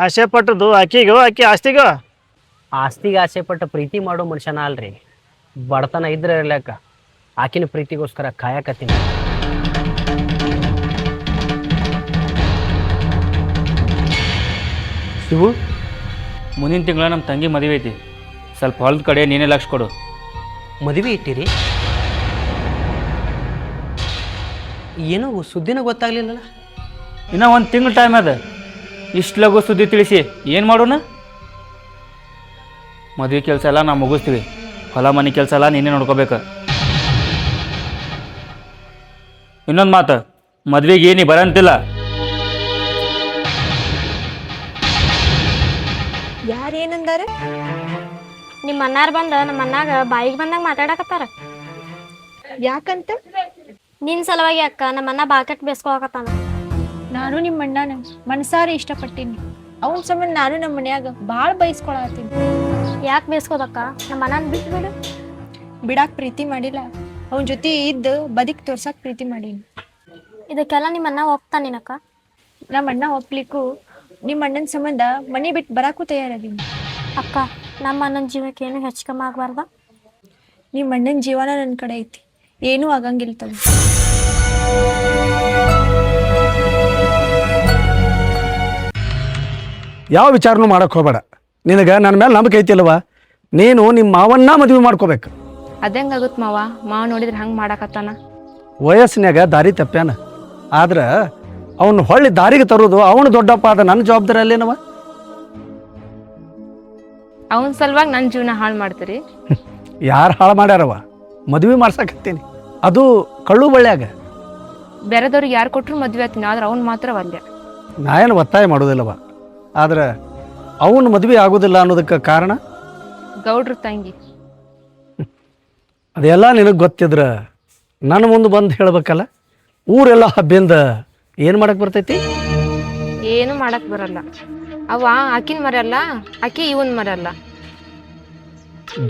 ಆಸೆ ಪಟ್ಟದ್ದು ಆಕಿಗೋ ಆಕಿ ಆಸ್ತಿಗೋ? ಆಸ್ತಿಗೆ ಆಸೆ ಪಟ್ಟು ಪ್ರೀತಿ ಮಾಡೋ ಮನುಷ್ಯನ ಅಲ್ರಿ. ಬಡತನ ಇದ್ರೆ ಇರ್ಲಾಕ ಆಕಿನ ಪ್ರೀತಿಗೋಸ್ಕರ ಕಾಯಕತ್ತೀನಿ. ಶಿವು, ಮುಂದಿನ ತಿಂಗಳ ನಮ್ಮ ತಂಗಿ ಮದುವೆ ಐತಿ, ಸ್ವಲ್ಪ ಹೊಲದ ಕಡೆ ನೀನೇ ಲಕ್ಷ ಕೊಡು. ಮದುವೆ ಇಟ್ಟಿರಿ? ಏನೋ ಸುದ್ದಿನ ಗೊತ್ತಾಗ್ಲಿಲ್ಲಲ್ಲ. ಇನ್ನೂ ಒಂದು ತಿಂಗಳ ಟೈಮ್ ಅದ, ಇಷ್ಟು ಲಘು ಸುದ್ದಿ ತಿಳಿಸಿ ಏನು ಮಾಡೋಣ? ಮದುವೆ ಕೆಲಸ ಎಲ್ಲ ನಾವು ಮುಗಿಸ್ತೀವಿ, ಹೊಲ ಮನೆ ಕೆಲಸ ಎಲ್ಲ ನೀನೇ ನೋಡ್ಕೋಬೇಕು. ಇನ್ನೊಂದು ಮಾತು, ಮದ್ವೆಗೆ ನೀ ಬರಂತಿಲ್ಲ. ಯಾರೇನಂದಾರ? ನಿಮ್ಮ ಅಣ್ಣಾರ್ ಬಂದ ನಮ್ಮ ಅಣ್ಣಾಗ ಬಾಯಿಗೆ ಬಂದಾಗ ಮಾತಾಡಕತ್ತಾರ. ಯಾಕಂತ? ನಿನ್ ಸಲುವಾಗಿ ಅಕ್ಕ ನಮ್ಮ ಅಣ್ಣ ಬಾಕೆಟ್ ಬೇಸ್ಕೊಳಕತ್ತಾನ. ನಾನು ನಿಮ್ಮ ಅಣ್ಣನ ಮನಸಾರಿ ಇಷ್ಟಪಟ್ಟೀನಿ, ಅವನ ಸಂಬಂಧ ನಾನು ನಮ್ಮ ಮನ್ಯಾಗ ಭಾಳ ಬಯಸ್ಕೊಳತ್ತೀನಿ. ಯಾಕೆ ಬೇಸ್ಕೋದಕ್ಕ? ನಮ್ಮ ಅಣ್ಣನ ಬಿಟ್ಟು ಬಿಡು. ಬಿಡಾಕ್ ಪ್ರೀತಿ ಮಾಡಿಲ್ಲ, ಅವನ ಜೊತೆ ಇದ್ದು ಬದುಕ್ ತೋರ್ಸಕ್ ಪ್ರೀತಿ ಮಾಡೀನಿ. ಇದಕ್ಕೆಲ್ಲ ನಿಮ್ಮ ಅಣ್ಣ ಹೋಗ್ತಾನೇನಕ್ಕ? ನಮ್ಮ ಅಣ್ಣ ಒಪ್ಲಿಕ್ಕೂ ನಿಮ್ಮ ಅಣ್ಣನ ಸಂಬಂಧ ಮನೆ ಬಿಟ್ಟು ಬರಾಕು ತಯಾರದೀನಿ. ಅಕ್ಕ, ನಮ್ಮ ಅಣ್ಣನ ಜೀವಕ್ಕೆ ಏನು ಹೆಚ್ಚು ಕಮ್ಮಿ ಆಗಬಾರ್ದ? ನಿಮ್ಮ ಅಣ್ಣನ ಜೀವನ ನನ್ನ ಕಡೆ ಐತಿ, ಏನೂ ಆಗಂಗಿಲ್ಲ ತಗೋ. ಯಾವ ವಿಚಾರನೂ ಮಾಡಕ್ಕೆ ಹೋಗಬೇಡ. ನಿನಗೆ ನನ್ನ ಮೇಲೆ ನಂಬಿಕೆ ಐತಿಲ್ವ? ನೀನು ನಿಮ್ಮ ಮಾವನ್ನ ಮದುವೆ ಮಾಡ್ಕೋಬೇಕು. ಅದಂಗಾಗುತ್ತೆ ಮಾವ. ಮಾವ ನೋಡಿದ್ರೆ ಹಂಗೆ ಮಾಡಾಕತ್ತಾನ. ವಯಸ್ಸಿನಾಗ ದಾರಿ ತಪ್ಪ್ಯಾನ, ಆದ್ರೆ ಅವನು ಹೊಳ್ಳಿ ದಾರಿಗೆ ತರೋದು ಅವನು ದೊಡ್ಡಪ್ಪ ಆದ ನನ್ನ ಜವಾಬ್ದಾರಿ ಅಲ್ಲೇನವ? ಅವನ ಸಲುವಾಗಿ ನನ್ನ ಜೀವನ ಹಾಳು ಮಾಡ್ತೀರಿ? ಯಾರು ಹಾಳು ಮಾಡ್ಯಾರವ? ಮದುವೆ ಮಾಡ್ಸಕತ್ತೀನಿ, ಅದು ಕಳ್ಳು ಬಳ್ಳ್ಯಾಗ. ಬೇರೆದವ್ರಿಗೆ ಯಾರು ಕೊಟ್ಟರು ಮದುವೆ ಆತೀನಿ, ಆದ್ರೆ ಅವ್ನು ಮಾತ್ರ ಒಲ್ಲೆ. ನಾ ಏನು ಒತ್ತಾಯ ಮಾಡೋದಿಲ್ಲವ, ಆದ್ರೆ ಅವನು ಮದುವೆ ಆಗೋದಿಲ್ಲ ಅನ್ನೋದಕ್ಕೆ ಕಾರಣ ಗೌಡ್ರ ತಂಗಿ. ಅದೆಲ್ಲ ನಿನಗೆ ಗೊತ್ತಿದ್ರೆ ನನ್ನ ಮುಂದೆ ಬಂದು ಹೇಳ್ಬೇಕಲ್ಲ. ಊರೆಲ್ಲ ಹಬ್ಬಿಂದ ಏನು ಮಾಡಕ್ಕೆ ಬರ್ತೈತಿ? ಏನು ಮಾಡಕ್ ಬರಲ್ಲ. ಅವ ಆಕಿನ ಮರಲ್ಲ, ಆಕಿ ಇವನ್ ಮರಲ್ಲ.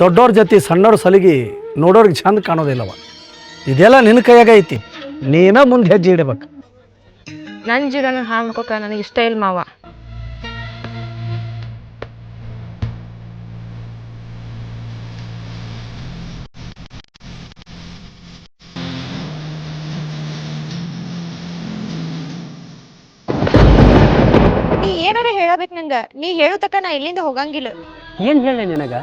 ದೊಡ್ಡವ್ರ ಜೊತೆ ಸಣ್ಣವ್ರ ಸಲಿಗೆ ನೋಡೋರಿಗೆ ಚಂದ ಕಾಣೋದಿಲ್ಲವ. ಇದೆಲ್ಲ ನಿನ್ನ ಕೈಯಾಗ ಐತಿ, ನೀನ ಮುಂದೆ ಹೆಜ್ಜೆ ಇಡಬೇಕು. ನನ್ನ ಜೀವನ ಹಾಳು ಮಾಡ್ಕೋಕ ನನಗೆ ಇಷ್ಟ ಇಲ್ಲ ಮಾವ. ನೀ ಏನಾರ ಹೇಳಬೇಕು ನಂಗೆ. ನೀ ಹೇಳೋ ತಕ್ಕ ನಾ ಇಲ್ಲಿಂದ ಹೋಗಂಗಿಲ್ಲ. ಏನು ಹೇಳಿ ನಿನಗೆ?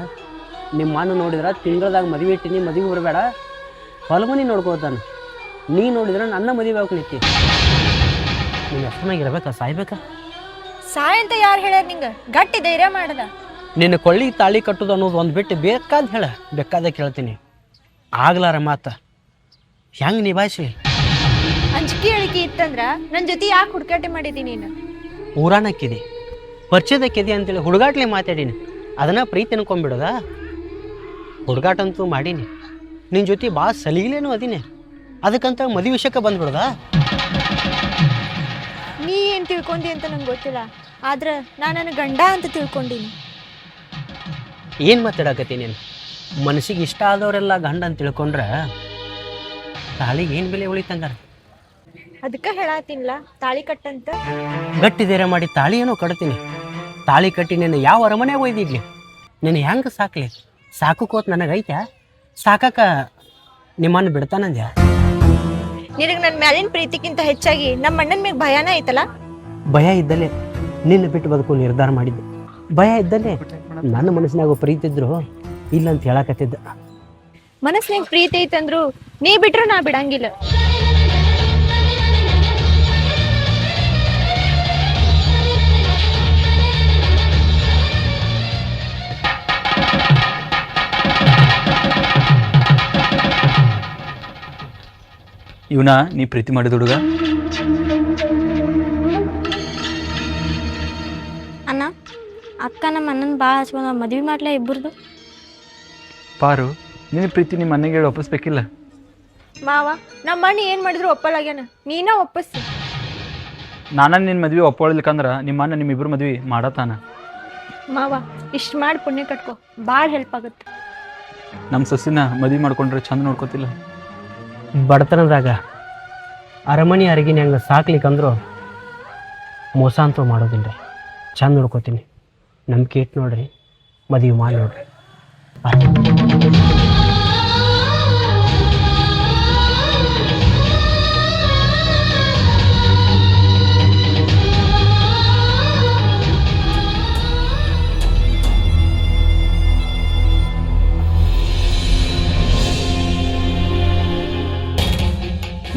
ನಿಮ್ಮ ಅಣ್ಣ ನೋಡಿದ್ರೆ ತಿಂಗಳದಾಗ ಮದುವೆ ಇಟ್ಟಿನಿ, ಮದುವೆ ಬರಬೇಡ, ಹೊಲಮನಿ ನೋಡ್ಕೋತಾನೆ. ನೀ ನೋಡಿದ್ರೆ ನನ್ನ ಮದುವೆ ಆಗಕ್ಕೆ ನಿಂತಿ. ನೀನು ಅಷ್ಟನಾಗಿರ್ಬೇಕಾ? ಸಾಯ್ಬೇಕಾ? ಸಾಯ್ ಅಂತ ಯಾರು ಹೇಳ್ಯಾರ ನಿಂಗೆ? ಗಟ್ಟಿ ಧೈರ್ಯ ಮಾಡದ. ನಿನ್ನ ಕೊಳ್ಳಿ ತಾಳಿ ಕಟ್ಟೋದು ಅನ್ನೋದು ಒಂದು ಬಿಟ್ಟು ಬೇಕಾದ ಹೇಳ, ಬೇಕಾದ ಕೇಳ್ತೀನಿ. ಆಗ್ಲಾರ ಮಾತ ಹೆಂಗೆ ನಿಭಾಯಿಸಿ? ಅಂಜಿಕೆ ಹೇಳಿಕೆ ಇತ್ತಂದ್ರ ನನ್ನ ಜೊತೆ ಯಾಕೆ ಹುಡುಕಾಟ ಮಾಡಿದ್ದೀನಿ ನೀನು? ಊರಾನಕ್ಕಿದೆ, ಪರಿಚಯದಕ್ಕಿದೆ ಅಂತೇಳಿ ಹುಡುಗಾಟ್ಲೆ ಮಾತಾಡೀನಿ. ಅದನ್ನ ಪ್ರೀತಿ ಅನ್ಕೊಂಡ್ಬಿಡೋದ? ಹುಡುಗಾಟ ಅಂತೂ ಮಾಡೀನಿ, ನಿನ್ನ ಜೊತೆ ಭಾಳ ಸಲಿಗಿಲೇನು ಅದೀನಿ. ಅದಕ್ಕಂತ ಮದುವೆ ವಿಷಯಕ್ಕೆ ಬಂದ್ಬಿಡೋದ? ನೀ ಏನು ತಿಳ್ಕೊಂಡಿ ಅಂತ ನಂಗೆ ಗೊತ್ತಿಲ್ಲ, ಆದ್ರೆ ನಾನು ನನ್ನ ಗಂಡ ಅಂತ ತಿಳ್ಕೊಂಡೀನಿ. ಏನು ಮಾತಾಡಕತ್ತೀನಿ ನೀನು? ಮನಸ್ಸಿಗೆ ಇಷ್ಟ ಆದವರೆಲ್ಲ ಗಂಡ ಅಂತ ತಿಳ್ಕೊಂಡ್ರೆ ತಾಳಿಗೆ ಏನು ಬೆಲೆ ಉಳಿತಂಗಾರ? ಅದಕ್ಕೆ ಹೇಳತ್ತೀನಿಲ್ಲ, ತಾಳಿ ಕಟ್ಟಂತ. ಗಟ್ಟಿ ಧೈರ್ಯ ಮಾಡಿ ತಾಳಿ ಏನೋ ಕಟ್ತೀನಿ. ತಾಳಿ ಕಟ್ಟಿ ನಿನ್ನ ಯಾವ ಅರಮನೆ ಒಯ್ದಿಡ್ಲಿ, ನಿನ್ನ ಹೆಂಗೆ ಸಾಕ್ಲಿ? ಸಾಕೋಕೋತ್ ನನಗೈತೆ? ಸಾಕಾಕ ನಿಮ್ಮನ್ನು ಬಿಡ್ತಾನಂದ್ಯಾ? ನಿನಗೆ ನನ್ನ ಮ್ಯಾಲಿನ ಪ್ರೀತಿಗಿಂತ ಹೆಚ್ಚಾಗಿ ನಮ್ಮ ಅಣ್ಣನ ಮ್ಯಾಗ ಭಯನ ಐತಲ್ಲ? ಭಯ ಇದ್ದಲ್ಲೇ ನಿನ್ನ ಬಿಟ್ಟು ಬದುಕು ನಿರ್ಧಾರ ಮಾಡಿದ್ದೆ. ಭಯ ಇದ್ದಲ್ಲೇ ನನ್ನ ಮನಸ್ಸಿನಾಗ ಪ್ರೀತಿ ಇದ್ರು ಇಲ್ಲ ಅಂತ ಹೇಳಕತ್ತಿದ್ದ. ಮನಸ್ಸಿನಾಗ ಪ್ರೀತಿ ಐತಂದ್ರು ನೀ ಬಿಟ್ರು ನಾ ಬಿಡಂಗಿಲ್ಲ. ಇವನ ನೀ ಪ್ರೀತಿ ಮಾಡಿದ ಹುಡುಗ? ಅಣ್ಣ, ಅಕ್ಕ ನಮ್ಮ ಅಣ್ಣನ ಭಾಳ ಹಚ್ಕೊಂಡ ಮದುವೆ ಮಾಡ್ಲಾ ಇಬ್ಬರದು. ಪಾರು, ನಿನ್ನ ಪ್ರೀತಿ ನಿಮ್ಮ ಮನೆಗೆ ಹೇಳಿ ಒಪ್ಪಿಸ್ಬೇಕಿಲ್ಲ? ಮಾವ, ನಮ್ಮ ಅಣ್ಣ ಏನ್ ಮಾಡಿದ್ರು ಒಪ್ಪಲಾಗ್ಯಾನ, ನೀನ ಒಪ್ಪಿಸಿ. ನಾನು ನಿನ್ನ ಮದುವೆ ಒಪ್ಕೊಳ್ಳಿಕ್ಕಂದ್ರೆ ನಿಮ್ಮ ಅಣ್ಣ ನಿಮ್ಮಿಬ್ಬರು ಮದುವೆ ಮಾಡತ್ತಾನ. ಮಾವ, ಇಷ್ಟು ಮಾಡಿ ಪುಣ್ಯ ಕಟ್ಕೋ, ಭಾಳ ಹೆಲ್ಪ್ ಆಗುತ್ತೆ. ನಮ್ಮ ಸೊಸಿನ ಮದುವೆ ಮಾಡ್ಕೊಂಡ್ರೆ ಚಂದ ನೋಡ್ಕೋತಿಲ್ಲ? ಬಡತನದಾಗ ಅರಮನೆ ಅರಗಿನ ಹೆಂಗೆ ಸಾಕ್ಲಿಕ್ಕಂದ್ರು ಮೋಸ ಅಂತೂ ಮಾಡೋದಿಲ್ಲ ರೀ. ಚಂದ ನೋಡ್ಕೋತೀನಿ, ನಂಬಿಕೆ ಇಟ್ಟು ನೋಡ್ರಿ, ಮದುವೆ ಮಾಡಿ ನೋಡ್ರಿ.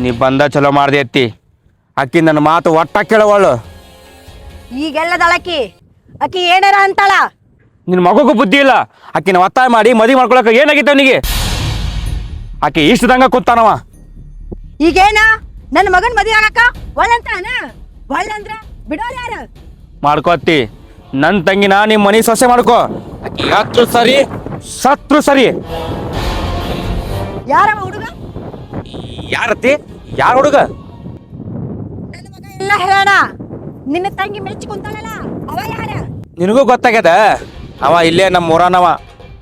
ನೀ ಬಂದ ಚಲೋ ಮಾಡ್ದೆ ಅತ್ತಿ. ಆಕಿ ನನ್ನ ಮಾತು ಒಟ್ಟ ಕೇಳವಳು. ಈಗೆಲ್ಲದಳಕಿ ಆಕಿ ಏನಾರ ಅಂತಾಳ? ನಿನ್ನ ಮಗಗೂ ಬುದ್ಧಿ ಇಲ್ಲ. ಆಕಿನ ಒತ್ತಾಯ ಮಾಡಿ ಮದುವೆ ಮಾಡ್ಕೊಳಕ ಏನಾಗಿತ್ತು ಅವನಿಗೆ? ಆಕಿ ಇಷ್ಟದಂಗ ಕೂತಾನವ. ಈಗೇನ ನನ್ನ ಮಗನ ಮದುವೆ ಆಗಕ್ಕ ಒಳ್ಳಂತಾನ? ಒಳ್ಳಂದ್ರ ಬಿಡೋರು ಯಾರು? ಮಾಡ್ಕೋತಿ. ನನ್ನ ತಂಗಿನ ನಿಮ್ಮ ಮನೆ ಸೊಸೆ ಮಾಡ್ಕೋ. ಆಕಿ ಯಾತ್ರು ಸರಿ, ಸತ್ರು ಸರಿ. ಯಾರವ ಹುಡುಗ? ಯಾರತ್ತಿ? ಯಾರ ಹುಡುಗ? ನನ್ನ ಮಗ ಎಲ್ಲ ಹೇಳೋಣ. ನಿನ್ನ ತಂಗಿ ಮೆಚ್ಚಿ ಕುಂತಾಳಲ್ಲ, ಅವ ಯಾರ? ನಿನಗೂ ಗೊತ್ತಾಗ್ಯದ. ಅವ ಇಲ್ಲೇ ನಮ್ಮ ಊರನವ.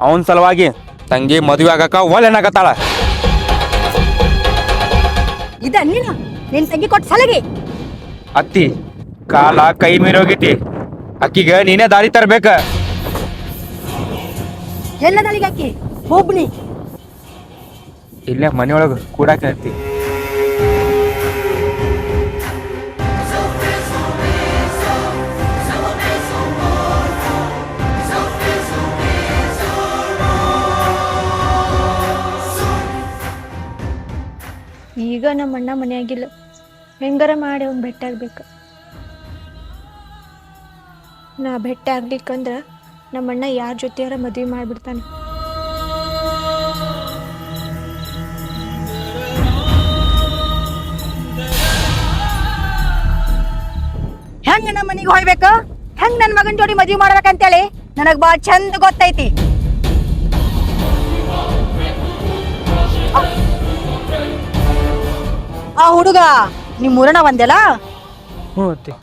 ಅವನ ಸಲುವಾಗಿ ತಂಗಿ ಮದುವೆ ಆಗಕ್ಕ ಒಲ್ಲೆನಾಗತ್ತಾಳ. ಇದ ನೀನು ನಿನ್ ತಂಗಿ ಕೊಟ್ಟು ಸಲಗಿ ಅತ್ತಿ ಕಾಲ ಕೈ ಮೀರೋಗೈತಿ ಅಕ್ಕಿಗ ನೀನೇ ದಾರಿ ತರ್ಬೇಕ. ಎಲ್ಲದಲ್ಲಿಗೆ ಹಾಕಿ ಹೋಗ್ನಿ ಇಲ್ಲೇ ಮನೆಯೊಳಗ ಕೂಡಾಕ ಅತ್ತಿ. ಈಗ ನಮ್ಮ ಅಣ್ಣ ಮನೆಯಾಗಿಲ್ಲ, ಹೆಂಗಾರ ಮಾಡಿ ಅವ್ನು ಭೇಟಿ ಆಗ್ಬೇಕು. ನಾ ಭೇಟಿ ಆಗ್ಲಿಕ್ಕಂದ್ರ ನಮ್ಮ ಅಣ್ಣ ಯಾರ ಜೊತೆಯಾರ ಮದುವೆ ಮಾಡಿಬಿಡ್ತಾನೆ. ಹೆಂಗ ನಮ್ಮ ಮನೆಗೆ ಹೋಗ್ಬೇಕು, ಹೆಂಗ್ ನನ್ನ ಮಗನ ಜೋಡಿ ಮದುವೆ ಮಾಡ್ಬೇಕಂತೇಳಿ ನನಗ್ ಬಾಳ ಚಂದ ಗೊತ್ತೈತಿ. ಆ ಹುಡುಗ ನಿಮ್ ಊರನ ಒಂದೆಲ್ಲ. ಹ್ಞೂ ಅತ್ತಿ.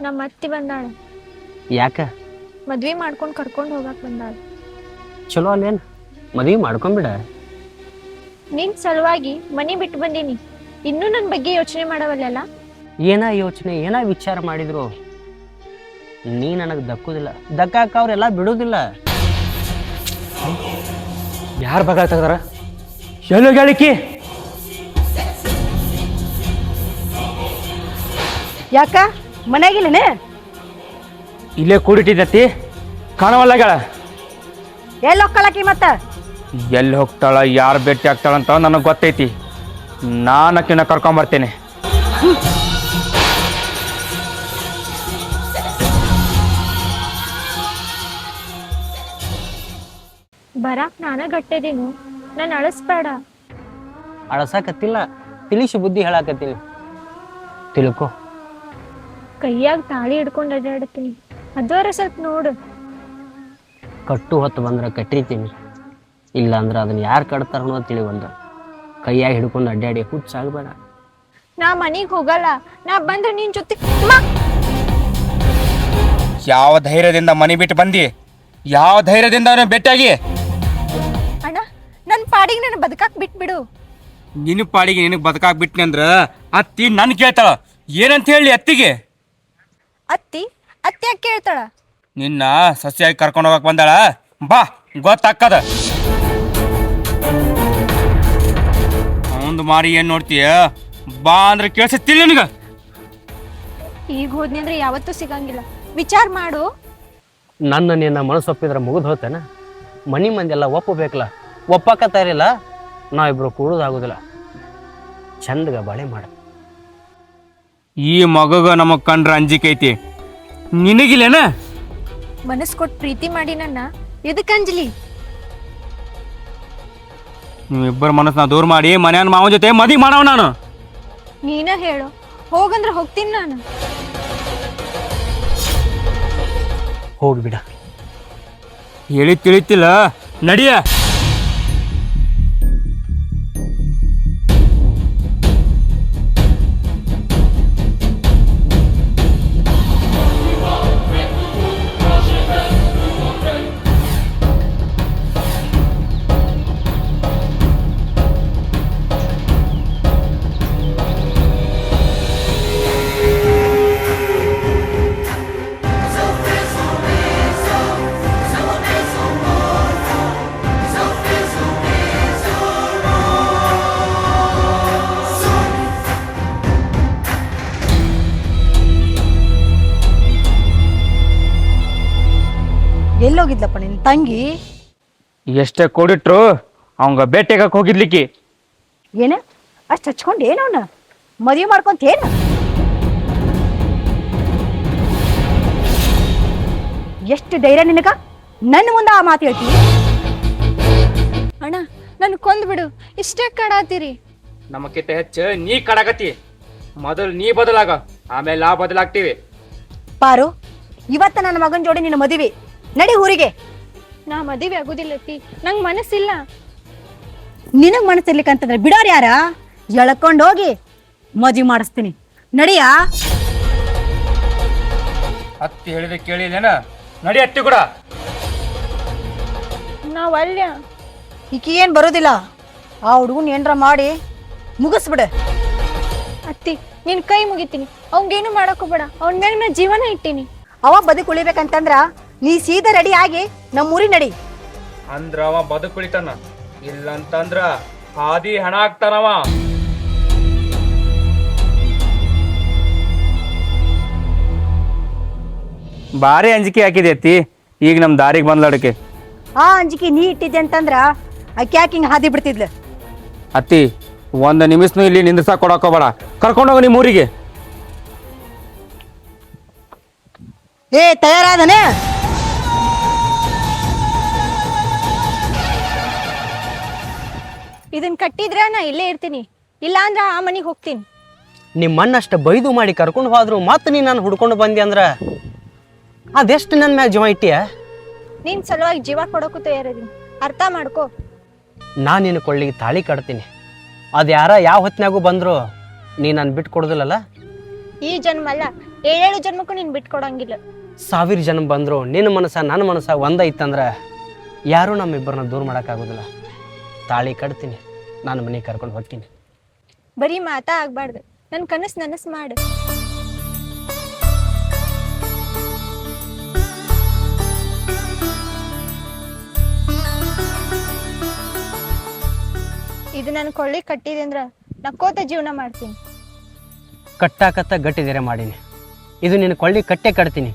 ನಮ್ಮ ಅತ್ತಿ ಬಂದಾಳ, ಯಾಕ ಮದ್ವಿ ಮಾಡ್ಕೊಂಡು ಕರ್ಕೊಂಡು ಹೋಗಕ್ ಬಂದಾಳ. ಚಲೋ ಅಲ್ಲೇನು, ಮದುವೆ ಮಾಡ್ಕೊಂಬಿಡ. ನಿನ್ ಸಲುವಾಗಿ ಮನಿ ಬಿಟ್ಟು ಬಂದೀನಿ, ಇನ್ನೂ ನನ್ನ ಬಗ್ಗೆ ಯೋಚನೆ ಮಾಡವಲ್ಲ. ಏನ ಯೋಚನೆ ಏನ ವಿಚಾರ ಮಾಡಿದ್ರು ನೀ ನನಗೆ ದಕ್ಕುದಿಲ್ಲ, ದಕ್ಕಾಕ ಅವ್ರೆಲ್ಲ ಬಿಡುದಿಲ್ಲ. ಯಾರು ಬಗಳ ತೆಗ್ದಾರ? ಎಲ್ಲೋ ಗಾಳಿಕಿ ಯಾಕ ಮನೆಯಾಗಿಲ್ಲನೆ? ಇಲ್ಲೇ ಕೂಡಿಟ್ಟಿದ್ದತ್ತಿ, ಕಾಣವಲ್ಲಗಳ. ಎಲ್ಲಿ ಹೋಗ್ಕಳಕಿ ಮತ್ತ? ಎಲ್ಲಿ ಹೋಗ್ತಾಳ, ಯಾರು ಭೇಟಿ ಆಗ್ತಾಳಂತ ನನಗೆ ಗೊತ್ತೈತಿ. ನಾನು ಆಕಿನ ಕರ್ಕೊಂಬರ್ತೇನೆ. ಬರಾಕ್ ನಾನ ಗಟ್ಟಿದೀನು, ನಾನು ಅಳಿಸ್ಬೇಡ. ಅಳಸಾಕತ್ತಿಲ್ಲ, ತಿಳಿಸಿ ಬುದ್ಧಿ ಹೇಳಾಕತ್ತೀನಿ. ತಿಳ್ಕೊ, ಕೈಯಾಗ ತಾಳಿ ಹಿಡ್ಕೊಂಡು ಅಡ್ಡಾಡ್ತೀನಿ, ಅದರ ಸ್ವಲ್ಪ ನೋಡು. ಕಟ್ಟು ಹೊತ್ತು ಬಂದ್ರೆ ಕಟ್ಟಿರ್ತೀನಿ, ಇಲ್ಲ ಅಂದ್ರೆ ಅದನ್ನ ಯಾರು ಕಟ್ತಾರ ಅನ್ನೋದು ತಿಳಿವಲ್ದು. ಕೈಯಾಗಿ ಹಿಡ್ಕೊಂಡು ಅಡ್ಡಾಡಿ ಹುಚ್ಚಾಗಬೇಡ. ನಾ ಮನಿಗ್ ಹೋಗಲ್ಲ, ನಾ ಬಂದ್ರೆ ನಿನ್ ಜೊತೆ. ಯಾವ ಧೈರ್ಯದಿಂದ ಮನೆ ಬಿಟ್ಟು ಬಂದಿ? ಯಾವ ಧೈರ್ಯದಿಂದ ಅವನ ಭೇಟಿಯಾಗಿ? ಅಣ್ಣ, ನನ್ನ ಪಾಡಿಗೆ ನಾನು ಬದುಕಾಕ್ ಬಿಟ್ಬಿಡು. ನಿನ್ನ ಪಾಡಿಗೆ ನಿನಗೆ ಬದುಕಾಕ್ ಬಿಟ್ನಿ ಅಂದ್ರ ಅತ್ತಿ ನನ್ ಕೇಳ್ತಾಳ. ಏನಂತ ಹೇಳಿ ಅತ್ತಿಗೆ? ಅತ್ತಿ ಅತ್ತಿ ಯಾಕೆ ಕೇಳ್ತಾಳ? ನಿನ್ನ ಸಸ್ಯಾಗಿ ಕರ್ಕೊಂಡು ಹೋಗಕ್ ಬಂದಾಳ, ಬಾ ಗೊತ್ತಾಕ್ಕದ. ಅವಂದು ಮಾರಿ ಏನ್ ನೋಡ್ತೀಯ? ಬಾ ಅಂದ್ರೆ ಕೇಳಿಸ್ತಿಲ್ಲ ನಿನಗ? ಈಗ ಹೋದ್ನಿ ಅಂದ್ರೆ ಯಾವತ್ತೂ ಸಿಗಂಗಿಲ್ಲ, ವಿಚಾರ ಮಾಡು. ನನ್ನ ನಿನ್ನ ಮನಸ್ಸು ಒಪ್ಪಿದ್ರೆ ಮುಗಿದು ಹೋತೇನ? ಮನಿ ಮಂದೆಲ್ಲ ಒಪ್ಪಬೇಕಲ್ಲ, ಒಪ್ಪಾಕತ್ತಾರಿಲ್ಲ, ನಾವಿಬ್ರು ಕೂಡೋದಾಗೋದಿಲ್ಲ. ಚಂದಗ ಬಾಳೆ ಮಾಡ. ಈ ಮಗಗ ನಮಗ್ ಕಂಡ್ರ ಅಂಜಿಕೆ ಐತಿ, ನಿನಗಿಲ್ಲೇನ? ಮನಸ್ಸು ಕೊಟ್ಟು ಪ್ರೀತಿ ಮಾಡಿ ನನ್ನ ಎದಕ್ಕೆ ಅಂಜಲಿ? ನೀವಿಬ್ಬರ ಮನಸ್ಸನ್ನ ದೂರ ಮಾಡಿ ಮನ್ಯಾನ ಮಾವನ ಜೊತೆ ಮದಿ ಮಾಡವ. ನಾನು ನೀನ ಹೇಳು, ಹೋಗಂದ್ರೆ ಹೋಗ್ತೀನಿ ನಾನು. ಹೋಗ್ಬಿಡ. ಹೇಳಿ ತಿಳಿತಿಲ್ಲ, ನಡಿಯ. ಎಲ್ಲೋಗಿದ್ಲಪ್ಪ ನಿನ್ ತಂಗಿ? ಎಷ್ಟೇ ಕೂಡಿಟ್ರು ಅವಂಗ ಭೇಟಿಯಾಗಕ್ಕೆ ಹೋಗಿದ್ಲಿಕ್ಕಿ. ಏನ ಅಷ್ಟು ಹಚ್ಕೊಂಡು ಏನವನ ಮದುವೆ ಮಾಡ್ಕೊಂತ ಏನ? ಎಷ್ಟು ಧೈರ್ಯ ನಿನಗ ನನ್ನ ಮುಂದೆ ಆ ಮಾತು ಹೇಳ್ತೀನಿ? ಅಣ್ಣ ನನ್ ಕೊಂದ್ಬಿಡು, ಇಷ್ಟೇ ಕಾಡಾತೀರಿ. ನಮಕ್ಕಿಂತ ಹೆಚ್ಚು ನೀ ಕಡಾಕತ್ತಿ. ಮೊದಲು ನೀ ಬದಲಾಗ, ಆಮೇಲೆ ನಾ ಬದಲಾಗ್ತೀವಿ. ಪಾರು, ಇವತ್ತ ನನ್ನ ಮಗನ ಜೋಡಿ ನಿನ್ನ ಮದುವೆ, ನಡಿ ಊರಿಗೆ. ನಾ ಮದುವೆ ಆಗುದಿಲ್ಲ ಅತ್ತಿ, ನಂಗ್ ಮನಸ್ಸಿಲ್ಲ. ನಿನಗ್ ಮನಸ್ಸಿರ್ಲಿಕ್ಕಂತಂದ್ರೆ ಬಿಡೋರು ಯಾರ? ಎಳ್ಕೊಂಡು ಹೋಗಿ ಮದುವೆ ಮಾಡಿಸ್ತೀನಿ, ನಡಿಯಾ. ಅತ್ತಿ ಹೇಳಿದ ಕೇಳಿದೇನ? ನಡಿ ಅತ್ತಿ ಕೂಡ. ನಾವ್ ಅಲ್ಯ ಈಕಿ ಏನ್ ಬರೋದಿಲ್ಲ. ಆ ಹುಡುಗನ್ ಏನ್ರ ಮಾಡಿ ಮುಗಿಸ್ಬಿಡ. ಅತ್ತಿ ನಿನ್ ಕೈ ಮುಗಿತೀನಿ, ಅವಂಗೇನು ಮಾಡಕ್ ಹೋಗ್ಬೇಡ, ಅವನ ಮ್ಯಾಗ ನಾ ಜೀವನ ಇಟ್ಟೀನಿ. ಅವ ಬದುಕು ಉಳಿಬೇಕಂತಂದ್ರ ನೀ ಸೀದಾ ರೆಡಿ ಆಗಿ ನಮ್ಮ ಊರಿಗೆ ನಡಿ. ಅಂದ್ರ ಅವ ಬದುಕುಳಿತಾನ, ಇಲ್ಲಂತಂದ್ರ ಹಾದಿ ಹಣ ಆಗ್ತಾನವ. ಭಾರಿ ಅಂಜಿಕೆ ಹಾಕಿದೆ ಅತ್ತಿ, ಈಗ ನಮ್ಮ ದಾರಿಗೆ ಬಂದ್ಲಡಕ್ಕೆ. ಆ ಅಂಜಿಕೆ ನೀ ಇಟ್ಟಿದ್ದೆ ಅಂತಂದ್ರ ಆಕೆ ಯಾಕೆ ಹಿಂಗೆ ಹಾದಿ ಬಿಡ್ತಿದ್ಲು? ಅತ್ತಿ ಒಂದು ನಿಮಿಷನೂ ಇಲ್ಲಿ ನಿಂದ್ರಸಾಕ್ ಕೊಡಕೋಬೇಡ, ಕರ್ಕೊಂಡೋಗ ನಿಮ್ಮ ಊರಿಗೆ. ಏ ತಯಾರಾದನೆ? ಇದನ್ ಕಟ್ಟಿದ್ರ ನಾ ಇಲ್ಲೇ ಇರ್ತೀನಿ, ಇಲ್ಲ ಅಂದ್ರ ಆ ಮನಿಗ್ ಹೋಗ್ತೀನಿ. ನಿಮ್ಮನ್ನಷ್ಟು ಬೈದು ಮಾಡಿ ಕರ್ಕೊಂಡು ಹೋದ್ರು ಮತ್ತೆ ನೀನು ನಾನು ಹುಡ್ಕೊಂಡು ಬಂದಿ ಅಂದ್ರೆ ಅದೆಷ್ಟು ನನ್ನ ಮ್ಯಾಗ ಜೀವ ಇಟ್ಟಿಯ? ನಿನ್ ಸಲುವಾಗಿ ಜೀವ ಕೊಡೋಕು ತಯಾರಿದೀನಿ, ಅರ್ಥ ಮಾಡ್ಕೋ. ನಾನು ನಿನ್ನ ಕೊಳ್ಳಿಗೆ ತಾಳಿ ಕಟ್ತೀನಿ. ಅದು ಯಾರ ಯಾವ ಹೊತ್ತಿನಾಗೂ ಬಂದ್ರು ನೀ ನಾನು ಬಿಟ್ಟು ಕೊಡೋದಿಲ್ಲಲ್ಲ. ಈ ಜನ್ಮ ಅಲ್ಲ, 7 ಜನ್ಮಕ್ಕೂ ನೀನ್ ಬಿಟ್ಕೊಡಂಗಿಲ್ಲ. 1000 ಜನ ಬಂದ್ರು ನಿನ್ನ ಮನಸ್ಸ ನನ್ನ ಮನಸ್ಸ ಒಂದೈತಂದ್ರೆ ಯಾರೂ ನಮ್ಮಿಬ್ಬರನ್ನ ದೂರ ಮಾಡೋಕ್ಕಾಗೋದಿಲ್ಲ. ತಾಳಿ ಕಟ್ತೀನಿ, ನಾನು ಮನೆಗೆ ಕರ್ಕೊಂಡು ಹೋಗ್ತೀನಿ. ಬರೀ ಮಾತಾ ಆಗ್ಬಾರ್ದು, ನನ್ ನನಸ್ ಮಾಡು. ಇದು ನನ್ನ ಕೊಳ್ಳಿ ಕಟ್ಟಿದೆ ಅಂದ್ರ ನಕ್ಕೋತ ಜೀವನ ಮಾಡ್ತೀನಿ. ಕಟ್ಟಾಕತ್ತ ಗಟ್ಟಿದೇರೆ ಮಾಡೀನಿ, ಇದು ನಿನ್ನ ಕೊಳ್ಳಿ ಕಟ್ಟೆ ಕಟ್ತೀನಿ,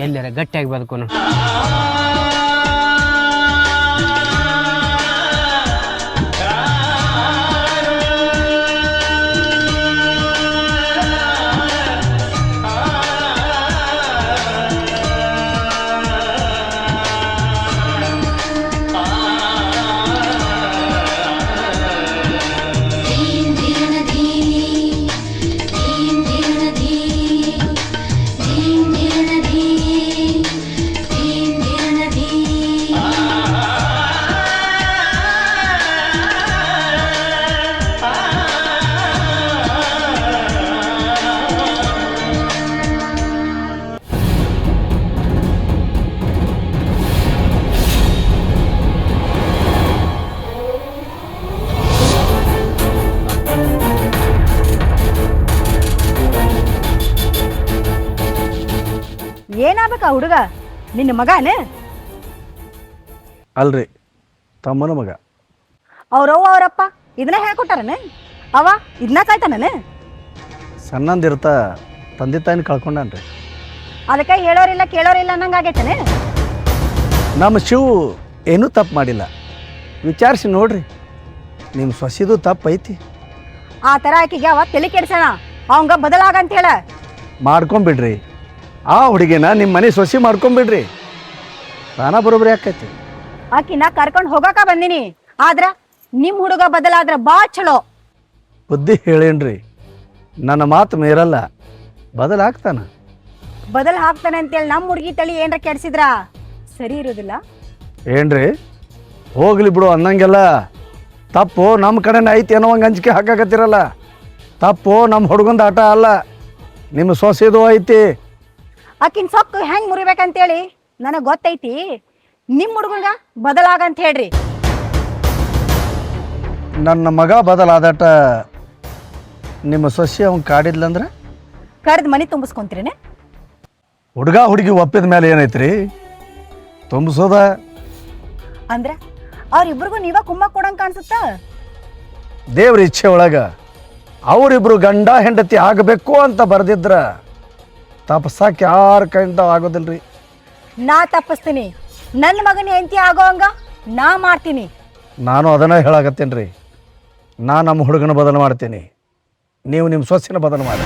ಎಲ್ಲರ ಗಟ್ಟಿಯಾಗಿ ಬದುಕೋನು. ಏನಾಗ್ಬೇಕ ಹುಡುಗ? ನಿನ್ನ ಮಗನೇ? ಅಲ್ರಿ, ತಮ್ಮನ ಮಗ. ಅವ್ರವ್ವ ಅವರಪ್ಪ ಇದನ್ನ ಹೇಳ್ಕೊಟ್ಟಾರನ? ಅವ ಇದನ್ನ ಕಾಯ್ತಾನ? ಸಣ್ಣಂದಿರ್ತ ತಂದೆ ತಾಯಿನ ಕಳ್ಕೊಂಡಾನ್ರಿ. ಅದಕ್ಕೆ ಹೇಳೋರಿಲ್ಲ ಕೇಳೋರಿಲ್ಲ ಅನ್ನಂಗೆ ಆಗೈತನೆ. ನಮ್ಮ ಶಿವು ಏನೂ ತಪ್ಪು ಮಾಡಿಲ್ಲ. ವಿಚಾರಿಸಿ ನೋಡ್ರಿ, ನಿಮ್ಮ ಸೊಸಿದು ತಪ್ಪು ಐತಿ. ಆ ಥರ ಆಕಿಗೆ ಅವ ತಲೆ ಕೆಡ್ಸೋಣ, ಅವಂಗ ಬದಲಾಗಂತ ಹೇಳ. ಮಾಡ್ಕೊಂಬಿಡ್ರಿ, ಆ ಹುಡುಗಿನ ನಿಮ್ಮ ಮನೆ ಸೊಸಿ ಮಾಡ್ಕೊಂಬಿಡ್ರಿ, ತಾನ ಬರೋಬ್ರಿ ಆಕೈತಿ. ಆಕಿನ ಕರ್ಕೊಂಡು ಹೋಗಾಕ ಬಂದಿನಿ, ಆದ್ರ ನಿಮ್ಮ ಹುಡುಗ ಬದಲಾದ್ರ ಭಾಳ ಚಲೋ. ಬುದ್ಧಿ ಹೇಳೇನ್ರಿ, ನನ್ನ ಮಾತು ಮೀರಲ್ಲ, ಬದಲಾಗ್ತಾನ. ಬದಲ್ ಹಾಕ್ತಾನೆ ಅಂತೇಳಿ ನಮ್ಮ ಹುಡುಗಿ ತಳಿ ಏನ್ರ ಕೆಡ್ಸಿದ್ರ ಸರಿ ಇರೋದಿಲ್ಲ. ಏನ್ರಿ, ಹೋಗ್ಲಿ ಬಿಡು ಅನ್ನಂಗೆಲ್ಲ ತಪ್ಪು ನಮ್ಮ ಕಡೆನೇ ಐತಿ ಅನ್ನೋವಂಗೆ ಅಂಜಿಕೆ ಹಾಕಾಕತ್ತಿರಲ್ಲ. ತಪ್ಪು ನಮ್ಮ ಹುಡುಗಂದ ಆಟ ಅಲ್ಲ, ನಿಮ್ಮ ಸೊಸೆದು ಐತಿ. ಆಕಿನ ಸೊಕ್ಕು ಹೆಂಗ್ ಮುರಿಬೇಕಂತೇಳಿ ನನಗೆ ಗೊತ್ತೈತಿ. ನಿಮ್ಮ ಹುಡುಗಂಗ ಬದಲಾಗಂತ ಹೇಳ್ರಿ. ನನ್ನ ಮಗ ಬದಲಾದಾಟ ನಿಮ್ಮ ಸೊಸೆ ಅವ್ನು ಕಾಡಿದ್ಲಂದ್ರೆ ಕರೆದು ಮನೆ ತುಂಬಿಸ್ಕೊಂತೀರೇನೆ? ಹುಡುಗ ಹುಡುಗಿ ಒಪ್ಪಿದ ಮೇಲೆ ಏನೈತ್ರಿ, ತುಂಬಿಸೋದ. ಅಂದ್ರ ಅವ್ರಿಬ್ರಿಗೂ ನೀವ ಕುಮ್ಮ ಕೊಡಂಗ್ ಕಾಣಿಸುತ್ತ. ದೇವ್ರ ಇಚ್ಛೆ ಒಳಗ ಅವರಿಬ್ರು ಗಂಡ ಹೆಂಡತಿ ಆಗಬೇಕು ಅಂತ ಬರ್ದಿದ್ರ ತಪ್ಸಕ್ಕೆ ಯಾರ ಕೈಯಿಂದ ಆಗೋದಿಲ್ರಿ. ನಾ ತಪ್ಪಿಸ್ತೀನಿ, ನನ್ನ ಮಗನ ಹೆಂಡತಿ ಆಗೋ ಹಂಗ ನಾ ಮಾಡ್ತೀನಿ. ನಾನು ಅದನ್ನ ಹೇಳಾಕತ್ತೇನೆ ರೀ. ನಾನು ನಮ್ಮ ಹುಡುಗನ ಬದಲು ಮಾಡ್ತೀನಿ, ನೀವು ನಿಮ್ಮ ಸೊಸೆನ ಬದಲು ಮಾಡಿ.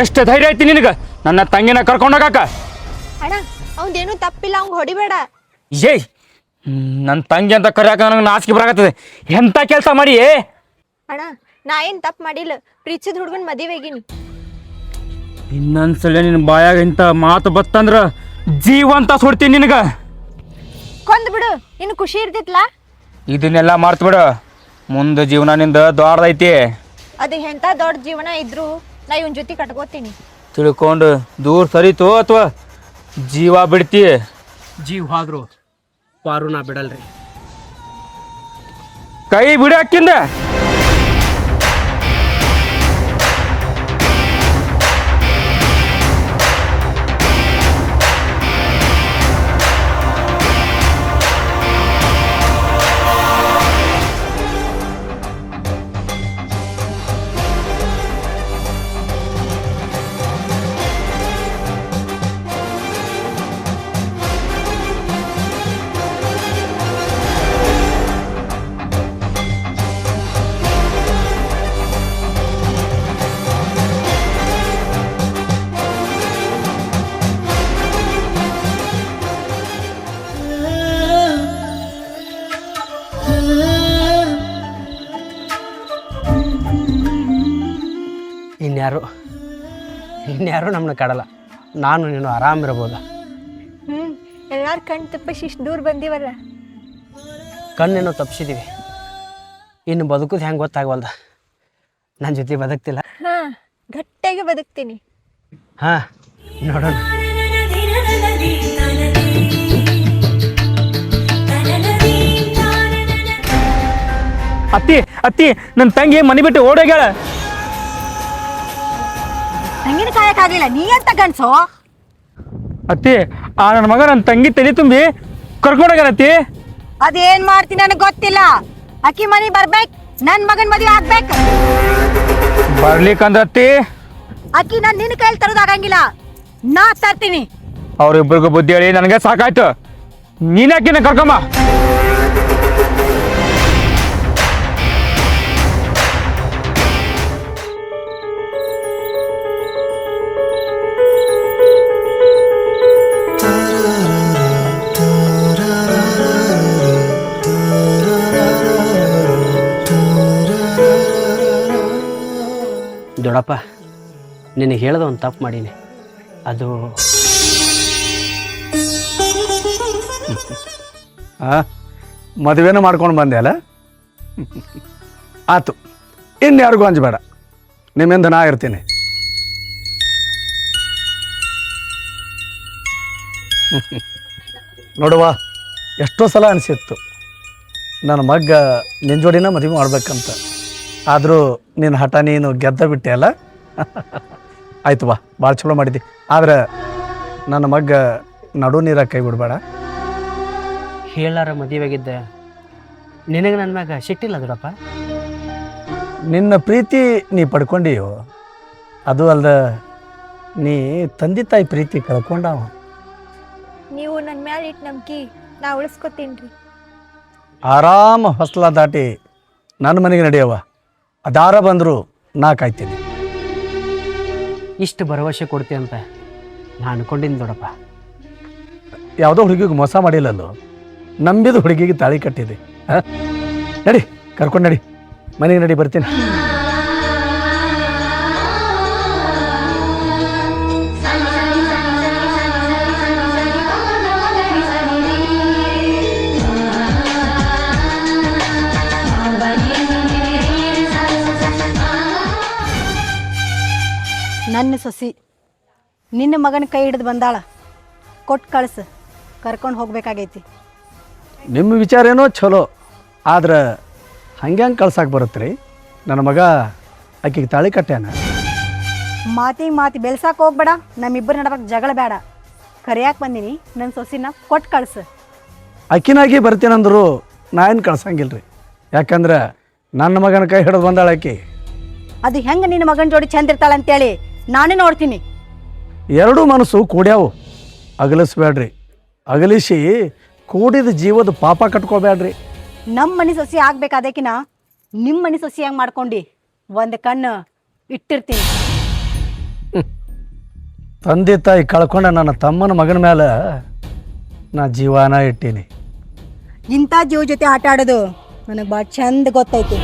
ಎಷ್ಟು ಧೈರ್ಯ ಐತಿ ನಿನಗೆ ನನ್ನ ತಂಗಿನ ಕರ್ಕೊಂಡೋಗಾಕ? ಅಣ್ಣ ಅವಂದೇನು ತಪ್ಪಿಲ್ಲ, ಅವ್ನ್ ಹೊಡಿಬೇಡ. ಏಯ್ ನನ್ನ ತಂಗಿ ಅಂತ ಕರೆಯಾಕ ನನಗೆ ನಾಚಿಕೆ ಬರಾಕತ್ತದೆ. ಎಂಥ ಕೆಲಸ ಮಾಡಿ ಅಣ್ಣ ನಾ ಏನ್ ತಪ್ಪು ಮಾಡಿಲ್ಲ, ಪ್ರೀತಿಸಿದ ಹುಡುಗನ್ ಮದುವೆಗಿನಿ. ಇನ್ನೊಂದ್ಸಲ ನಿನ್ನ ಬಾಯಾಗ ಇಂಥ ಮಾತು ಬತ್ತಂದ್ರ ಜೀವಂತ ಸುಡ್ತೀನಿ ನಿನಗೆ. ಕೊಂದ್ ಬಿಡು, ಇನ್ನು ಖುಷಿ ಇರ್ತಿತ್ಲಾ? ಇದನ್ನೆಲ್ಲ ಮರ್ತು ಬಿಡು. ಮುಂದೆ ಜೀವನ ನಿಂದ ದೊಡ್ಡದೈತಿ. ಅದು ಎಂತ ದೊಡ್ಡ ಜೀವನ ಇದ್ರು ನಾ ಇವನ್ ಜೊತೆ ಕಟ್ಕೋತೀನಿ. ತಿಳ್ಕೊಂಡು ದೂರ ಸರಿತು ಅಥವಾ ಜೀವ ಬಿಡ್ತಿ? ಜೀವ ಹೋದ್ರು ಪಾರು ನಾ ಬಿಡಲ್ರಿ. ಕೈ ಬಿಡಿ ಅಕ್ಕಿಂದ. ಇನ್ಯಾರು ನಮ್ಮನ್ನ ಕಾಡಲ್ಲ. ನಾನು ನೀನು ಆರಾಮಿರ್ಬೋದ. ಎಲ್ಲಾರು ಕಣ್ ತಪ್ಪಿಸಿ ಇಷ್ಟು ದೂರ ಬಂದಿವಲ್ಲ. ಕಣ್ಣೇನೋ ತಪ್ಪಿಸಿದ್ದೀವಿ, ಇನ್ನು ಬದುಕೋದು ಹೆಂಗೆ ಗೊತ್ತಾಗವಲ್ದ. ನನ್ನ ಜೊತೆ ಬದುಕ್ತಿಲ್ಲ. ಹಾ ಗಟ್ಟಿಯಾಗಿ ಬದುಕ್ತೀನಿ. ಹಾಂ ನೋಡೋಣ. ಅತ್ತಿ ಅತ್ತಿ ನನ್ನ ತಂಗಿ ಮನೆ ಬಿಟ್ಟು ಓಡೋಗ್ಯಾಳ. ತಂಗಿನ ಕಾಯಕ್ಕಾಗ್ಲಿಲ್ಲ, ನೀ ಅಂತ ಗಂಡ್ಸು. ಅತ್ತಿ ಆ ನನ್ನ ಮಗ ನನ್ನ ತಂಗಿ ತಲೆ ತುಂಬಿ ಕರ್ಕೊಂಡೋಗ್ಯಾನ ಅತ್ತಿ. ಅದೇನ್ ಮಾಡ್ತೀನಿ ನನಗೆ ಗೊತ್ತಿಲ್ಲ. ಅಕ್ಕಿ ಮನಿ ಬರ್ಬೇಕು, ನನ್ ಮಗನ್ ಮದುವೆ ಆಗ್ಬೇಕು. ಬರ್ಲಿಕ್ಕಂದ್ರ ಅತ್ತಿ ಅಕ್ಕಿ ನಾನ್ ನಿನ್ನ ಕೈಯಲ್ಲಿ ತರೋದಾಗಂಗಿಲ್ಲ, ನಾ ತರ್ತೀನಿ. ಅವ್ರಿಬ್ರಿಗೂ ಬುದ್ಧಿ ಹೇಳಿ ನನಗೆ ಸಾಕಾಯ್ತು. ನೀನಾಕಿನ ಕರ್ಕೊಂಬ. ದೊಡ್ಡಪ್ಪ, ನಿನಗೆ ಹೇಳ್ದ ಒಂದು ತಪ್ಪು ಮಾಡೀನಿ. ಅದು ಮದುವೆನೂ ಮಾಡ್ಕೊಂಡು ಬಂದೆ ಅಲ್ಲ. ಆತು, ಇನ್ಯಾರಿಗೂ ಅಂಜಬೇಡ, ನಿಮ್ಮಿಂದ ನಾ ಇರ್ತೀನಿ. ನೋಡುವ, ಎಷ್ಟೋ ಸಲ ಅನಿಸಿತ್ತು ನನ್ನ ಮಗ್ಗ ನಿನ್ನ ಜೋಡಿನ ಮದುವೆ ಮಾಡ್ಬೇಕಂತ. ಆದರೂ ನಿನ್ನ ಹಠ ನೀನು ಗೆದ್ದ ಬಿಟ್ಟೆ ಅಲ್ಲ. ಆಯ್ತು ಬಾ, ಭಾಳ ಚಲೋ ಮಾಡಿದ್ದಿ. ಆದ್ರೆ ನನ್ನ ಮಗ್ಗ ನಡು ನೀರಾಗ ಕೈ ಬಿಡಬೇಡ. ಹೇಳಾರ ಮದುವೆಗಿದ್ದ ನಿನಗೆ ನನ್ನ ಮ್ಯಾಗ ಸಿಟ್ಟಿಲ್ಲ ದೊಡ್ಡಪ್ಪ. ನಿನ್ನ ಪ್ರೀತಿ ನೀ ಪಡ್ಕೊಂಡಿಯೋ, ಅದು ಅಲ್ದ ನೀ ತಂದೆ ತಾಯಿ ಪ್ರೀತಿ ಕಳ್ಕೊಂಡವ. ನೀವು ನನ್ನ ಮ್ಯಾಲೆ ಇಟ್ಟು ನಂಬಿಕೆ ನಾ ಉಳಿಸ್ಕೊತೀನಿ. ಆರಾಮ ಹೊಸ್ಲ ದಾಟಿ ನನ್ನ ಮನೆಗೆ ನಡೆಯವ. ಅದಾರ ಬಂದರೂ ನಾ ಕಾಯ್ತೀನಿ. ಇಷ್ಟು ಭರವಸೆ ಕೊಡ್ತೀಯ ಅಂತ ನಾನು ಅನ್ಕೊಂಡಿದ್ದೀನಿ ದೊಡ್ಡಪ್ಪ. ಯಾವುದೋ ಹುಡುಗಿಗೆ ಮೋಸ ಮಾಡಿಲ್ಲಲ್ಲೋ, ನಂಬಿದ ಹುಡುಗಿಗೆ ತಾಳಿ ಕಟ್ಟಿದೆ. ನಡಿ, ಕರ್ಕೊಂಡು ನಡಿ, ಮನೆಗೆ ನಡಿ, ಬರ್ತೀನಿ. ನನ್ನ ಸೊಸಿ ನಿನ್ನ ಮಗನ ಕೈ ಹಿಡಿದು ಬಂದಾಳ, ಕೊಟ್ಟು ಕಳ್ಸು, ಕರ್ಕೊಂಡು ಹೋಗ್ಬೇಕಾಗೈತಿ. ನಿಮ್ಮ ವಿಚಾರ ಏನೋ ಚಲೋ, ಆದ್ರೆ ಹಂಗೆ ಕಳ್ಸಕ್ಕೆ ಬರುತ್ತೆ ರೀ. ನನ್ನ ಮಗ ಆಕೆಗೆ ತಾಳಿ ಕಟ್ಟ್ಯಾನ. ಮಾತಿ ಬೆಳ್ಸಕ್ಕೆ ಹೋಗ್ಬೇಡ, ನಮ್ಮಿಬ್ಬರು ನಡಬೇಕು ಜಗಳ ಬೇಡ. ಕರಿಯಾಕೆ ಬಂದೀನಿ, ನನ್ನ ಸೊಸಿನ ಕೊಟ್ಟು ಕಳ್ಸು. ಅಕ್ಕಿನಾಗಿ ಬರ್ತೀನಂದ್ರು ನಾ ಏನು ಕಳ್ಸಂಗಿಲ್ಲ ರೀ. ಯಾಕಂದ್ರೆ ನನ್ನ ಮಗನ ಕೈ ಹಿಡಿದು ಬಂದಾಳ ಆಕಿ. ಅದು ಹೆಂಗೆ ನಿನ್ನ ಮಗನ ಜೋಡಿ ಚಂದ ಇರ್ತಾಳೆ ಅಂತೇಳಿ ನಾನೇ ನೋಡ್ತೀನಿ. ಎರಡೂ ಮನಸ್ಸು ಕೂಡ್ಯಾವು, ಅಗಲಿಸ್ಬೇಡ್ರಿ. ಅಗಲಿಸಿ ಕೂಡಿದ ಜೀವದ ಪಾಪ ಕಟ್ಕೋಬೇಡ್ರಿ. ನಮ್ಮ ಮನೆ ಸೊಸಿ ಆಗ್ಬೇಕಾದಕಿನ ನಿಮ್ಮ ಮನೆ ಸೊಸಿ ಹೆಂಗೆ ಮಾಡ್ಕೊಂಡು ಒಂದು ಕಣ್ಣು ಇಟ್ಟಿರ್ತೀನಿ. ತಂದೆ ತಾಯಿ ಕಳ್ಕೊಂಡ ನನ್ನ ತಮ್ಮನ ಮಗನ ಮೇಲೆ ನಾ ಜೀವನ ಇಟ್ಟೀನಿ. ಇಂಥ ಜೀವ ಜೊತೆ ಆಟ ಆಡೋದು ನನಗೆ ಭಾಳ ಚಂದ ಗೊತ್ತೈತಿ.